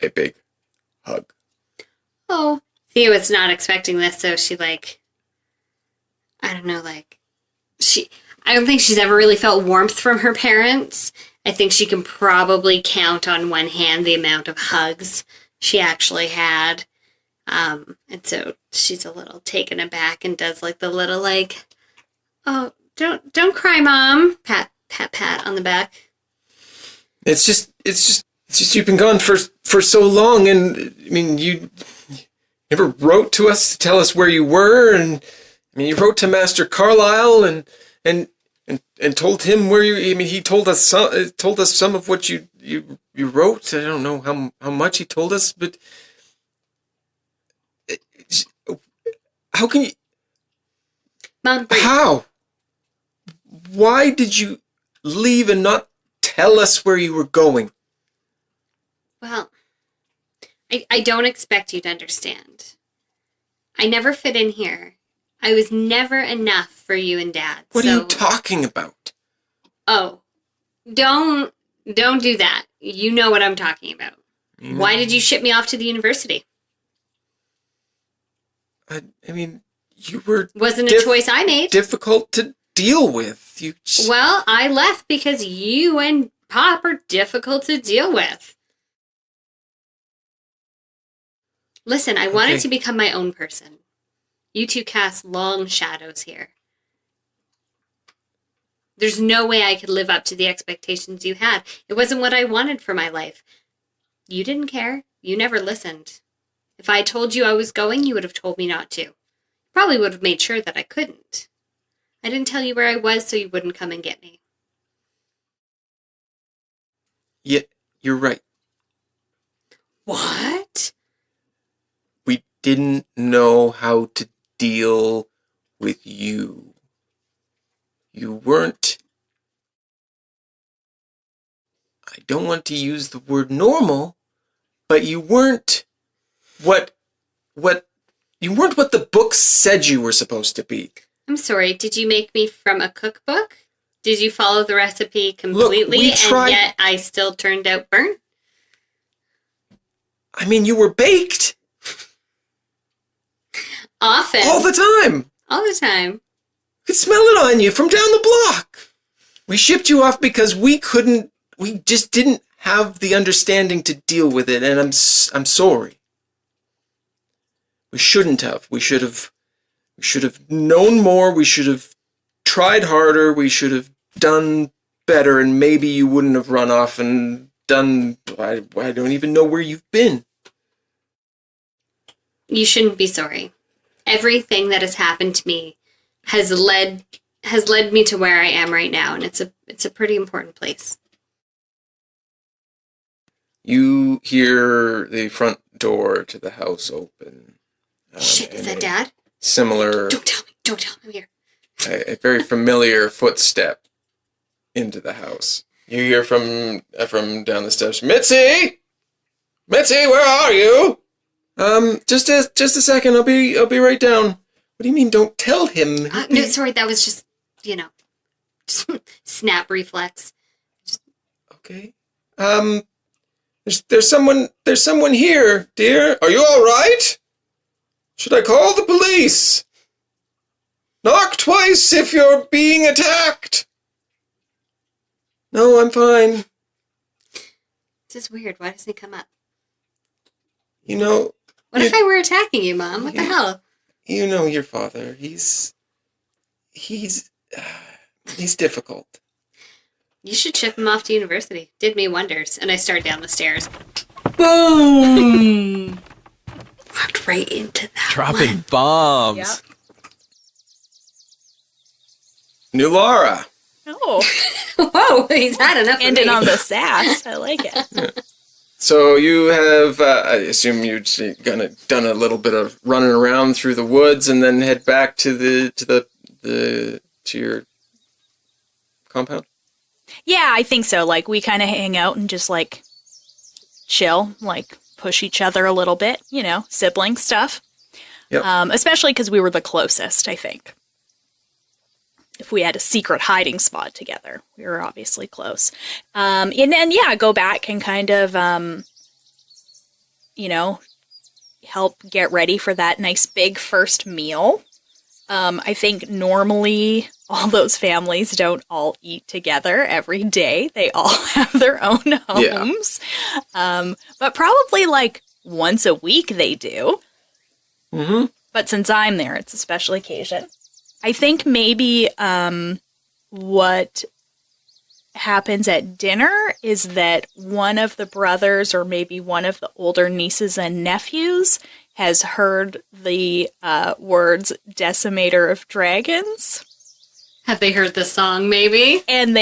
a big hug. Oh, Thea was not expecting this, so she I don't think she's ever really felt warmth from her parents. I think she can probably count on one hand the amount of hugs she actually had. And so she's a little taken aback and does the little oh, don't cry, Mom. Pat on the back. It's just you've been gone for so long, and you never wrote to us to tell us where you were, and you wrote to Master Carlisle and told him where you. He told us some of what you wrote. I don't know how much he told us, but how can you? Mom, breathe. How? Why did you leave and not tell us where you were going? Well, I don't expect you to understand. I never fit in here. I was never enough for you and Dad. What are you talking about? Oh, don't do that. You know what I'm talking about. Why did you ship me off to the university? You were... Wasn't a choice I made. Difficult to deal with. Well, I left because you and Pop are difficult to deal with. Listen, I wanted to become my own person. You two cast long shadows here. There's no way I could live up to the expectations you had. It wasn't what I wanted for my life. You didn't care. You never listened. If I told you I was going, you would have told me not to. Probably would have made sure that I couldn't. I didn't tell you where I was so you wouldn't come and get me. Yeah, you're right. What? We didn't know how to deal with you. You weren't... I don't want to use the word normal, but you weren't what the book said you were supposed to be. I'm sorry, did you make me from a cookbook? Did you follow the recipe completely and yet I still turned out burnt? I mean, you were baked. Often. All the time. All the time. I could smell it on you from down the block. We shipped you off because we just didn't have the understanding to deal with it, and I'm sorry. We shouldn't have. We should have known more. We should have tried harder. We should have done better, and maybe you wouldn't have run off and done... I don't even know where you've been. You shouldn't be sorry. Everything that has happened to me has led me to where I am right now, and it's a pretty important place. You hear the front door to the house open. Shit, is that Dad? Similar... Don't tell me, I'm here. A very familiar footstep into the house. You hear from down the steps, Mitzi, where are you? Just a second. I'll be right down. What do you mean? Don't tell him. No, sorry. That was just snap reflex. Okay. There's someone here, dear. Are you all right? Should I call the police? Knock twice if you're being attacked. No, I'm fine. This is weird. Why doesn't he come up? You know... What if I were attacking you, Mom? What the hell? You know your father. He's difficult. You should ship him off to university. Did me wonders. And I start down the stairs. Boom! Walked right into that Dropping bombs. Yep. Nulara. Oh. Whoa, he's had enough Ending of me. on the sass. I like it. So you have, I assume you've done a little bit of running around through the woods and then head back to your compound? Yeah, I think so. Like, we kind of hang out and just, like, chill, like, push each other a little bit, sibling stuff. Yep. Especially because we were the closest, I think. If we had a secret hiding spot together, we were obviously close. And then, go back and kind of, help get ready for that nice big first meal. I think normally all those families don't all eat together every day. They all have their own homes. Yeah. But probably like once a week they do. Mm-hmm. But since I'm there, it's a special occasion. I think maybe what happens at dinner is that one of the brothers or maybe one of the older nieces and nephews has heard the words Decimator of Dragons. Have they heard the song, maybe? And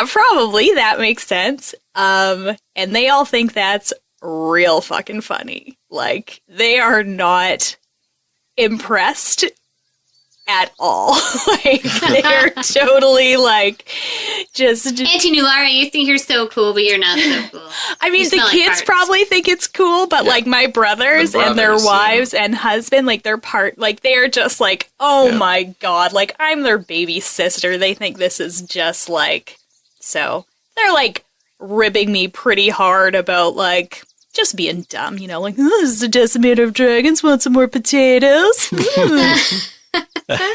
probably. That makes sense. And they all think that's real fucking funny. Like, they are not impressed at all. Like, they're totally, like, just... Auntie Nulara, you think you're so cool, but you're not so cool. I mean, the kids probably think it's cool, but, like, my brothers and their wives and husband, like, they're just like, oh my god, like, I'm their baby sister. They think this is just, like... So, they're, like, ribbing me pretty hard about, like... just being dumb, like, oh, this is the Decimator of Dragons, want some more potatoes? And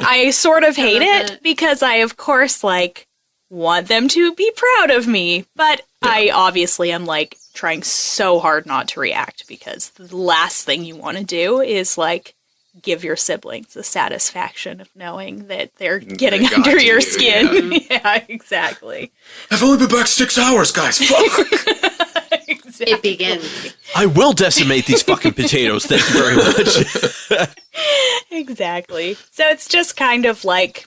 I sort of hate it because I, of course, like, want them to be proud of me. But I obviously am, like, trying so hard not to react because the last thing you want to do is, like, give your siblings the satisfaction of knowing that they're getting got under to your you, skin. Yeah, exactly. I've only been back 6 hours, guys. Fuck. Exactly. It begins. I will decimate these fucking potatoes. Thank you very much. Exactly. So it's just kind of like,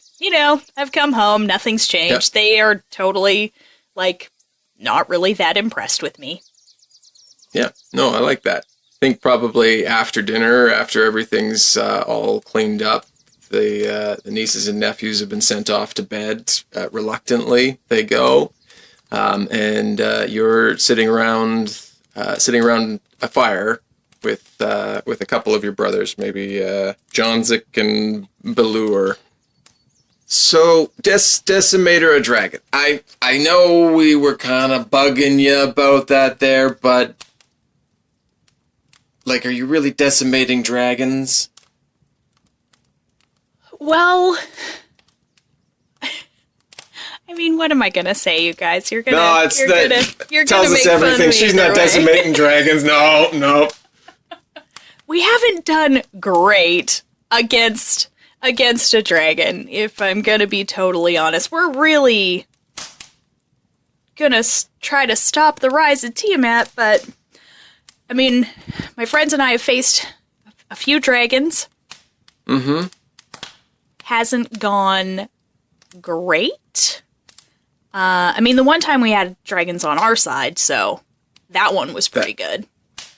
I've come home, nothing's changed. Yep. They are totally, not really that impressed with me. Yeah, no, I like that. I think probably after dinner, after everything's all cleaned up, the nieces and nephews have been sent off to bed. Reluctantly, they go, and you're sitting around a fire with a couple of your brothers, maybe Johnzik and Belur. So, Decimator a Dragon. I know we were kind of bugging you about that there, but are you really decimating dragons? Well, I mean, what am I gonna say, you guys? You're gonna tells make us fun everything. of me She's either not way. decimating dragons. No. We haven't done great against a dragon, if I'm gonna be totally honest. We're really gonna try to stop the rise of Tiamat, but I mean, my friends and I have faced a few dragons. Mm-hmm. Hasn't gone great. I mean, the one time we had dragons on our side, so that one was pretty good.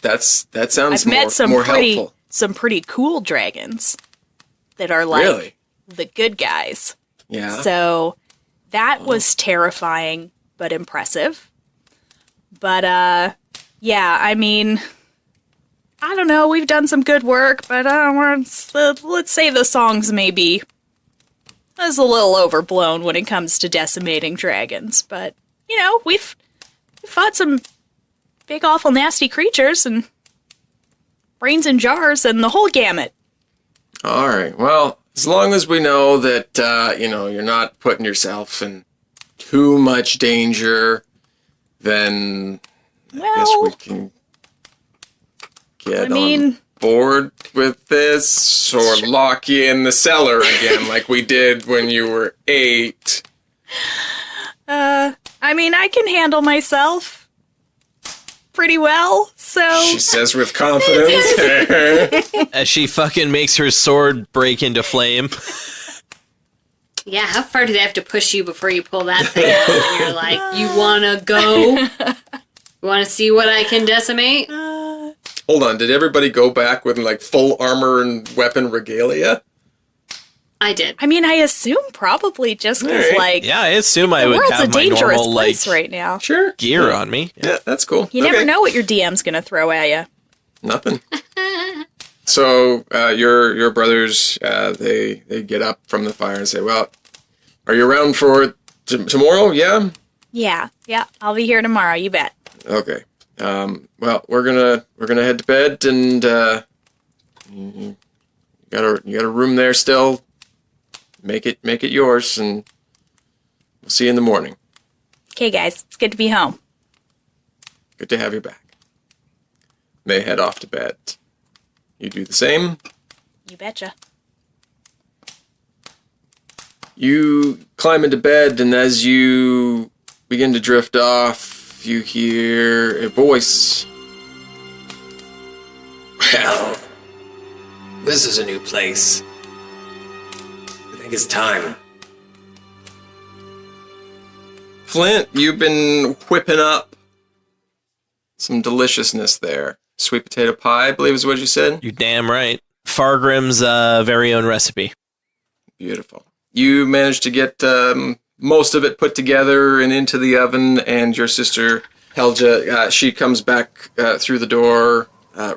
That sounds I've met more helpful. some pretty cool dragons that are like Really? the good guys. Yeah. So that was terrifying but impressive. But yeah, I mean, I don't know. We've done some good work, but let's say the songs maybe is a little overblown when it comes to decimating dragons. But we've fought some big, awful, nasty creatures and brains in jars and the whole gamut. All right. Well, as long as we know that you're not putting yourself in too much danger, then I guess we Well, can get I mean- on board with this, or lock you in the cellar again like we did when you were 8. I mean, I can handle myself pretty well, so She says with confidence. As she fucking makes her sword break into flame. Yeah, how far do they have to push you before you pull that thing out? And you're like, you wanna go? You wanna see what I can decimate? Hold on, did everybody go back with full armor and weapon regalia? I did. I mean, I assume probably just because, Alright. Yeah, I assume I the would world's a have my dangerous normal place right now. Sure. gear on me. Yeah, that's cool. You never know what your DM's gonna throw at you. Nothing. So your brothers, they get up from the fire and say, "Well, are you around for tomorrow?" Yeah. Yeah, I'll be here tomorrow. You bet. Okay. Well, we're gonna head to bed, and you got a room there still. Make it yours, and we'll see you in the morning. Okay, guys, it's good to be home. Good to have you back. They head off to bed. You do the same. You betcha. You climb into bed, and as you begin to drift off, you hear a voice. Well, this is a new place. I think it's time. Flint, you've been whipping up some deliciousness there. Sweet potato pie, I believe is what you said. You're damn right. Fargrim's very own recipe. Beautiful. You managed to get most of it put together and into the oven, and your sister Helga, she comes back through the door,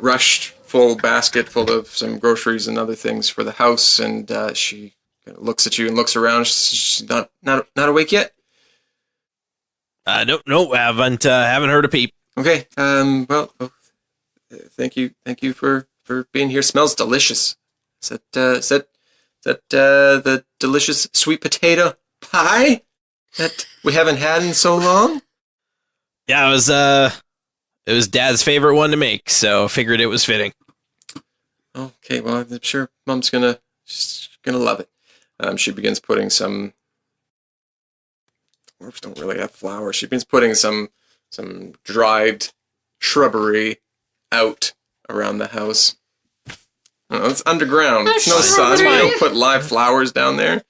rushed full basket full of some groceries and other things for the house, and she looks at you and looks around. She's not awake yet? No, haven't heard a peep. Okay. Well, thank you for being here. Smells delicious. Is that the delicious sweet potato pie that we haven't had in so long? Yeah, it was Dad's favorite one to make, so figured it was fitting. Okay, well, I'm sure Mom's she's gonna love it. She begins putting some. Dwarves don't really have flowers. She begins putting some dried shrubbery out around the house. It's underground. It's no sun. You don't put live flowers down there.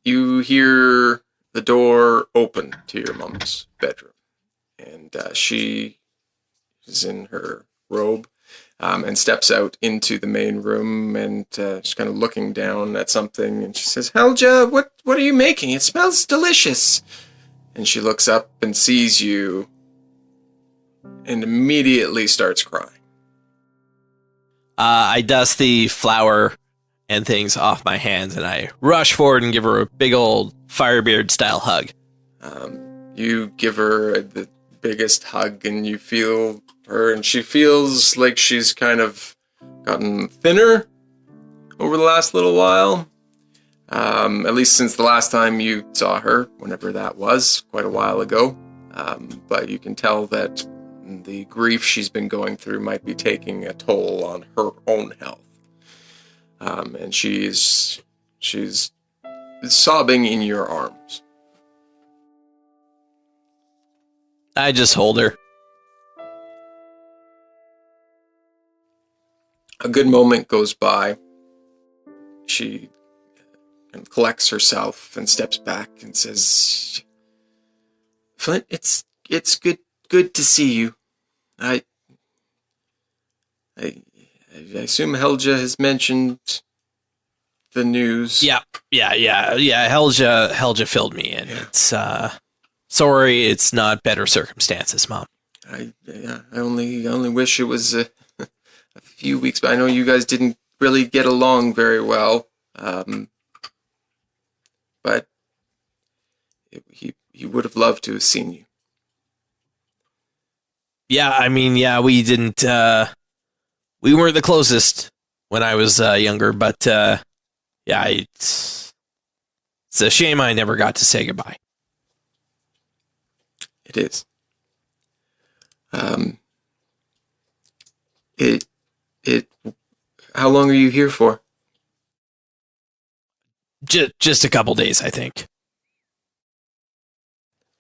You hear the door open to your mom's bedroom, and she is in her robe and steps out into the main room, and she's kind of looking down at something, and she says, "Helga, what are you making? It smells delicious." And she looks up and sees you and immediately starts crying. I dust the flour and things off my hands, and I rush forward and give her a big old Firebeard style hug. You give her the biggest hug, and you feel her, and she feels like she's kind of gotten thinner over the last little while. At least since the last time you saw her, whenever that was, quite a while ago. But you can tell that the grief she's been going through might be taking a toll on her own health. And she's sobbing in your arms. I just hold her. A good moment goes by. She collects herself and steps back and says, "Flint, it's good to see you. I assume Helga has mentioned the news." Yeah. Helga filled me in. Yeah. It's sorry, it's not better circumstances, Mom. I only wish it was a few weeks, but I know you guys didn't really get along very well. But he would have loved to have seen you. Yeah, I mean, we didn't, we weren't the closest when I was younger, but it's a shame I never got to say goodbye. It is. How long are you here for? Just a couple days, I think.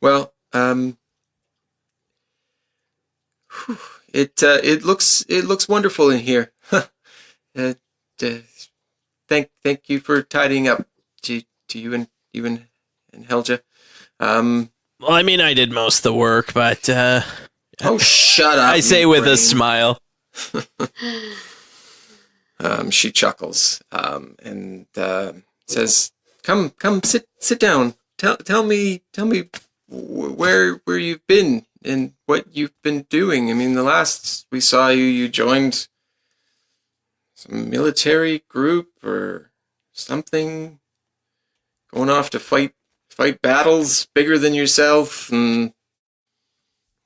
Well, it looks wonderful in here. Thank you for tidying up, to you and Helga. Well, I mean, I did most of the work, but oh, shut up! I say with a smile. She chuckles and says, "Come, sit down. Tell me where you've been and what you've been doing. I mean, the last we saw you joined some military group or something, going off to fight battles bigger than yourself. And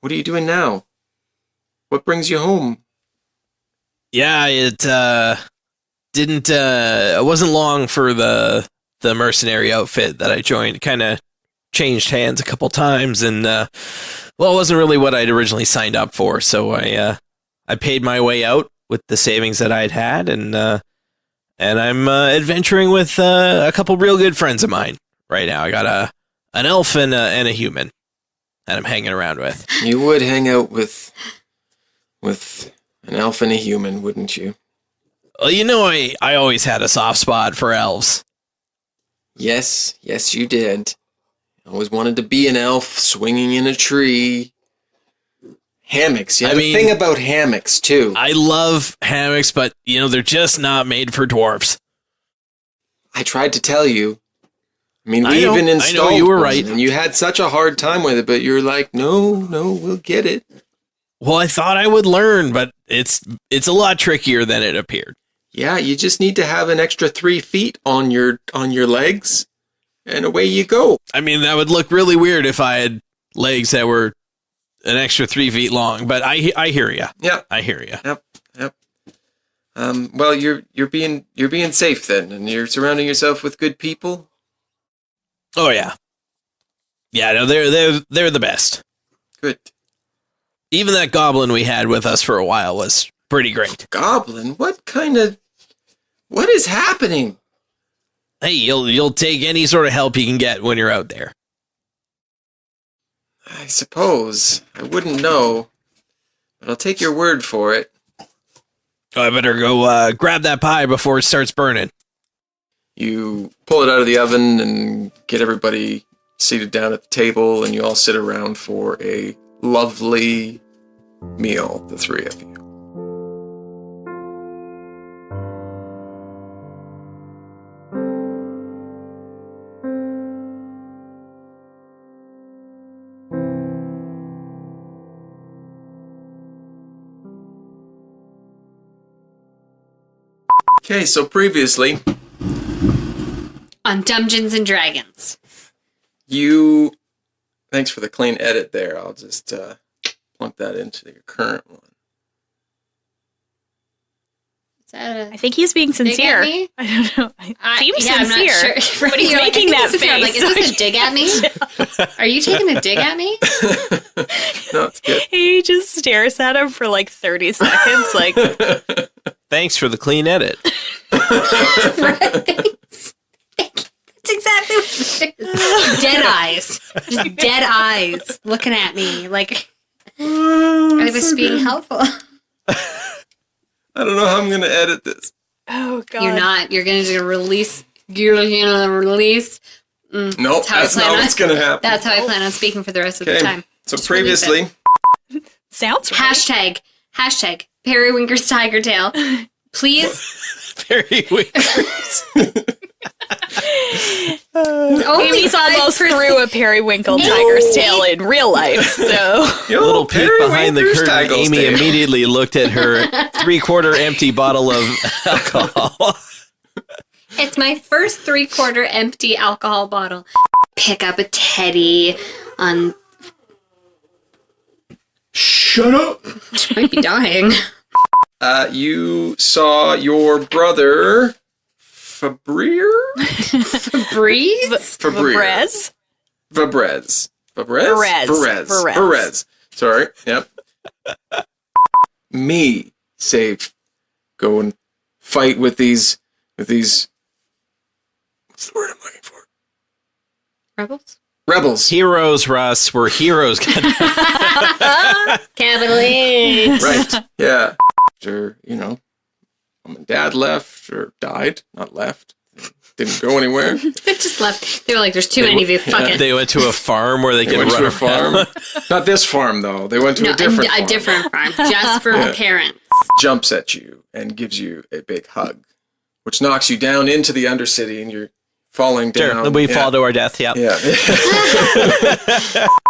what are you doing now? What brings you home?" Yeah, it didn't. It wasn't long for the mercenary outfit that I joined. Kind of changed hands a couple times, and it wasn't really what I'd originally signed up for. So I paid my way out with the savings that I'd had, and I'm adventuring with a couple real good friends of mine right now. I got an elf and a human that I'm hanging around with. You would hang out with an elf and a human, wouldn't you? Well, you know, I always had a soft spot for elves. Yes, you did. I always wanted to be an elf swinging in a tree. Hammocks. You have a thing about hammocks, too. I love hammocks, but, they're just not made for dwarves. I tried to tell you. I mean, we even installed you were one, right. And you had such a hard time with it, but you're like, no, we'll get it. Well, I thought I would learn, but it's a lot trickier than it appeared. Yeah, you just need to have an extra 3 feet on your legs, and away you go. I mean, that would look really weird if I had legs that were an extra 3 feet long. But I hear you. Yeah, I hear you. Yep. Well, you're being safe then, and you're surrounding yourself with good people. Oh yeah. Yeah, no, they're the best. Good. Even that goblin we had with us for a while was pretty great. Goblin? What kind of What is happening? Hey, you'll take any sort of help you can get when you're out there. I suppose. I wouldn't know. But I'll take your word for it. I better go grab that pie before it starts burning. You pull it out of the oven and get everybody seated down at the table, and you all sit around for a lovely meal, the three of you. Okay, so previously, On Dumbgeons and Dragons. thanks for the clean edit there. I'll just plunk that into your current one. Is that I think he's being sincere. me? I don't know. Seems I'm sincere. not sure. But he's You're making I think that he's sincere. I'm like, face. is this a dig at me? Are you taking a dig at me? No, it's good. He just stares at him for like 30 seconds, like, Thanks for the clean edit. Right? That's exactly what it is. Dead eyes. Just dead eyes looking at me like I was being helpful. I don't know how I'm going to edit this. oh god. You're not. You're going to release. You're going to release. Nope, how I that's plan not on- what's going to happen. That's how I plan on speaking for the rest of the Okay, time. so Just release it. previously, Sounds right. Hashtag Periwinker's Tiger Tail. Please. Very weird. Only Amy's almost 5%. threw a periwinkle tiger's tail in real life, so yo, Little peek behind the Periwinker's curtain, Tiger's Amy Tail. immediately looked at her 3/4 empty bottle of alcohol. It's my first 3/4 empty alcohol bottle. Pick up a teddy on. Shut up. Might be dying. You saw your brother, Fabrier? Breeze? Brez? Vabrez. Varese. Varese. Sorry. Yep. Me go and fight with these. What's the word I'm looking for? Rebels? Rebels. Heroes, Russ. We're heroes. Capital H. Right. Yeah. After, mom and dad left or died, not left. Didn't go anywhere. They just left. They were like, there's too many of you. Fuck it. They went to a farm where they They could went run to a around. farm. Not this farm, though. They went to a different farm. A different farm. Just for Yeah. parents. Jumps at you and gives you a big hug, which knocks you down into the Undercity, and you're falling down. Sure, we Yeah. fall to our death. Yeah. Yeah.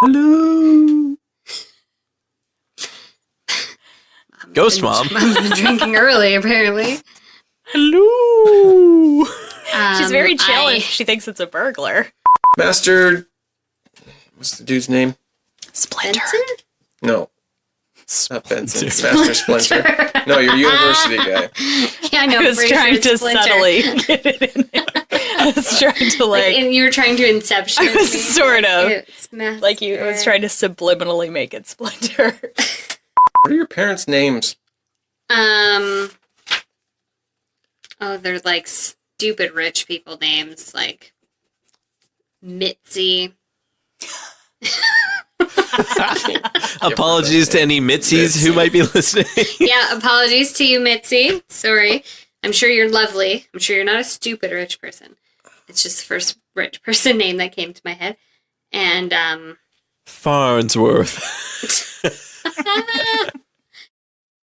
Hello. Ghost mom. Mom's been drinking early, apparently. Hello. She's very chill I- if she thinks it's a burglar. Master. What's the dude's name? Splinter. Benson? No. It's not Benson. It's Master Splinter. No, you're university guy. Yeah, I know. I was pretty trying sure it's to Splinter. subtly get it in there. I was trying to And you were trying to Inception. I was me. sort of. It's Master. Like I was trying to subliminally make it Splinter. What are your parents' names? Oh, they're like stupid rich people names, like Mitzi. Apologies to any Mitzies who might be listening. Yeah, apologies to you, Mitzi. Sorry. I'm sure you're lovely. I'm sure you're not a stupid rich person. It's just the first rich person name that came to my head. And Farnsworth.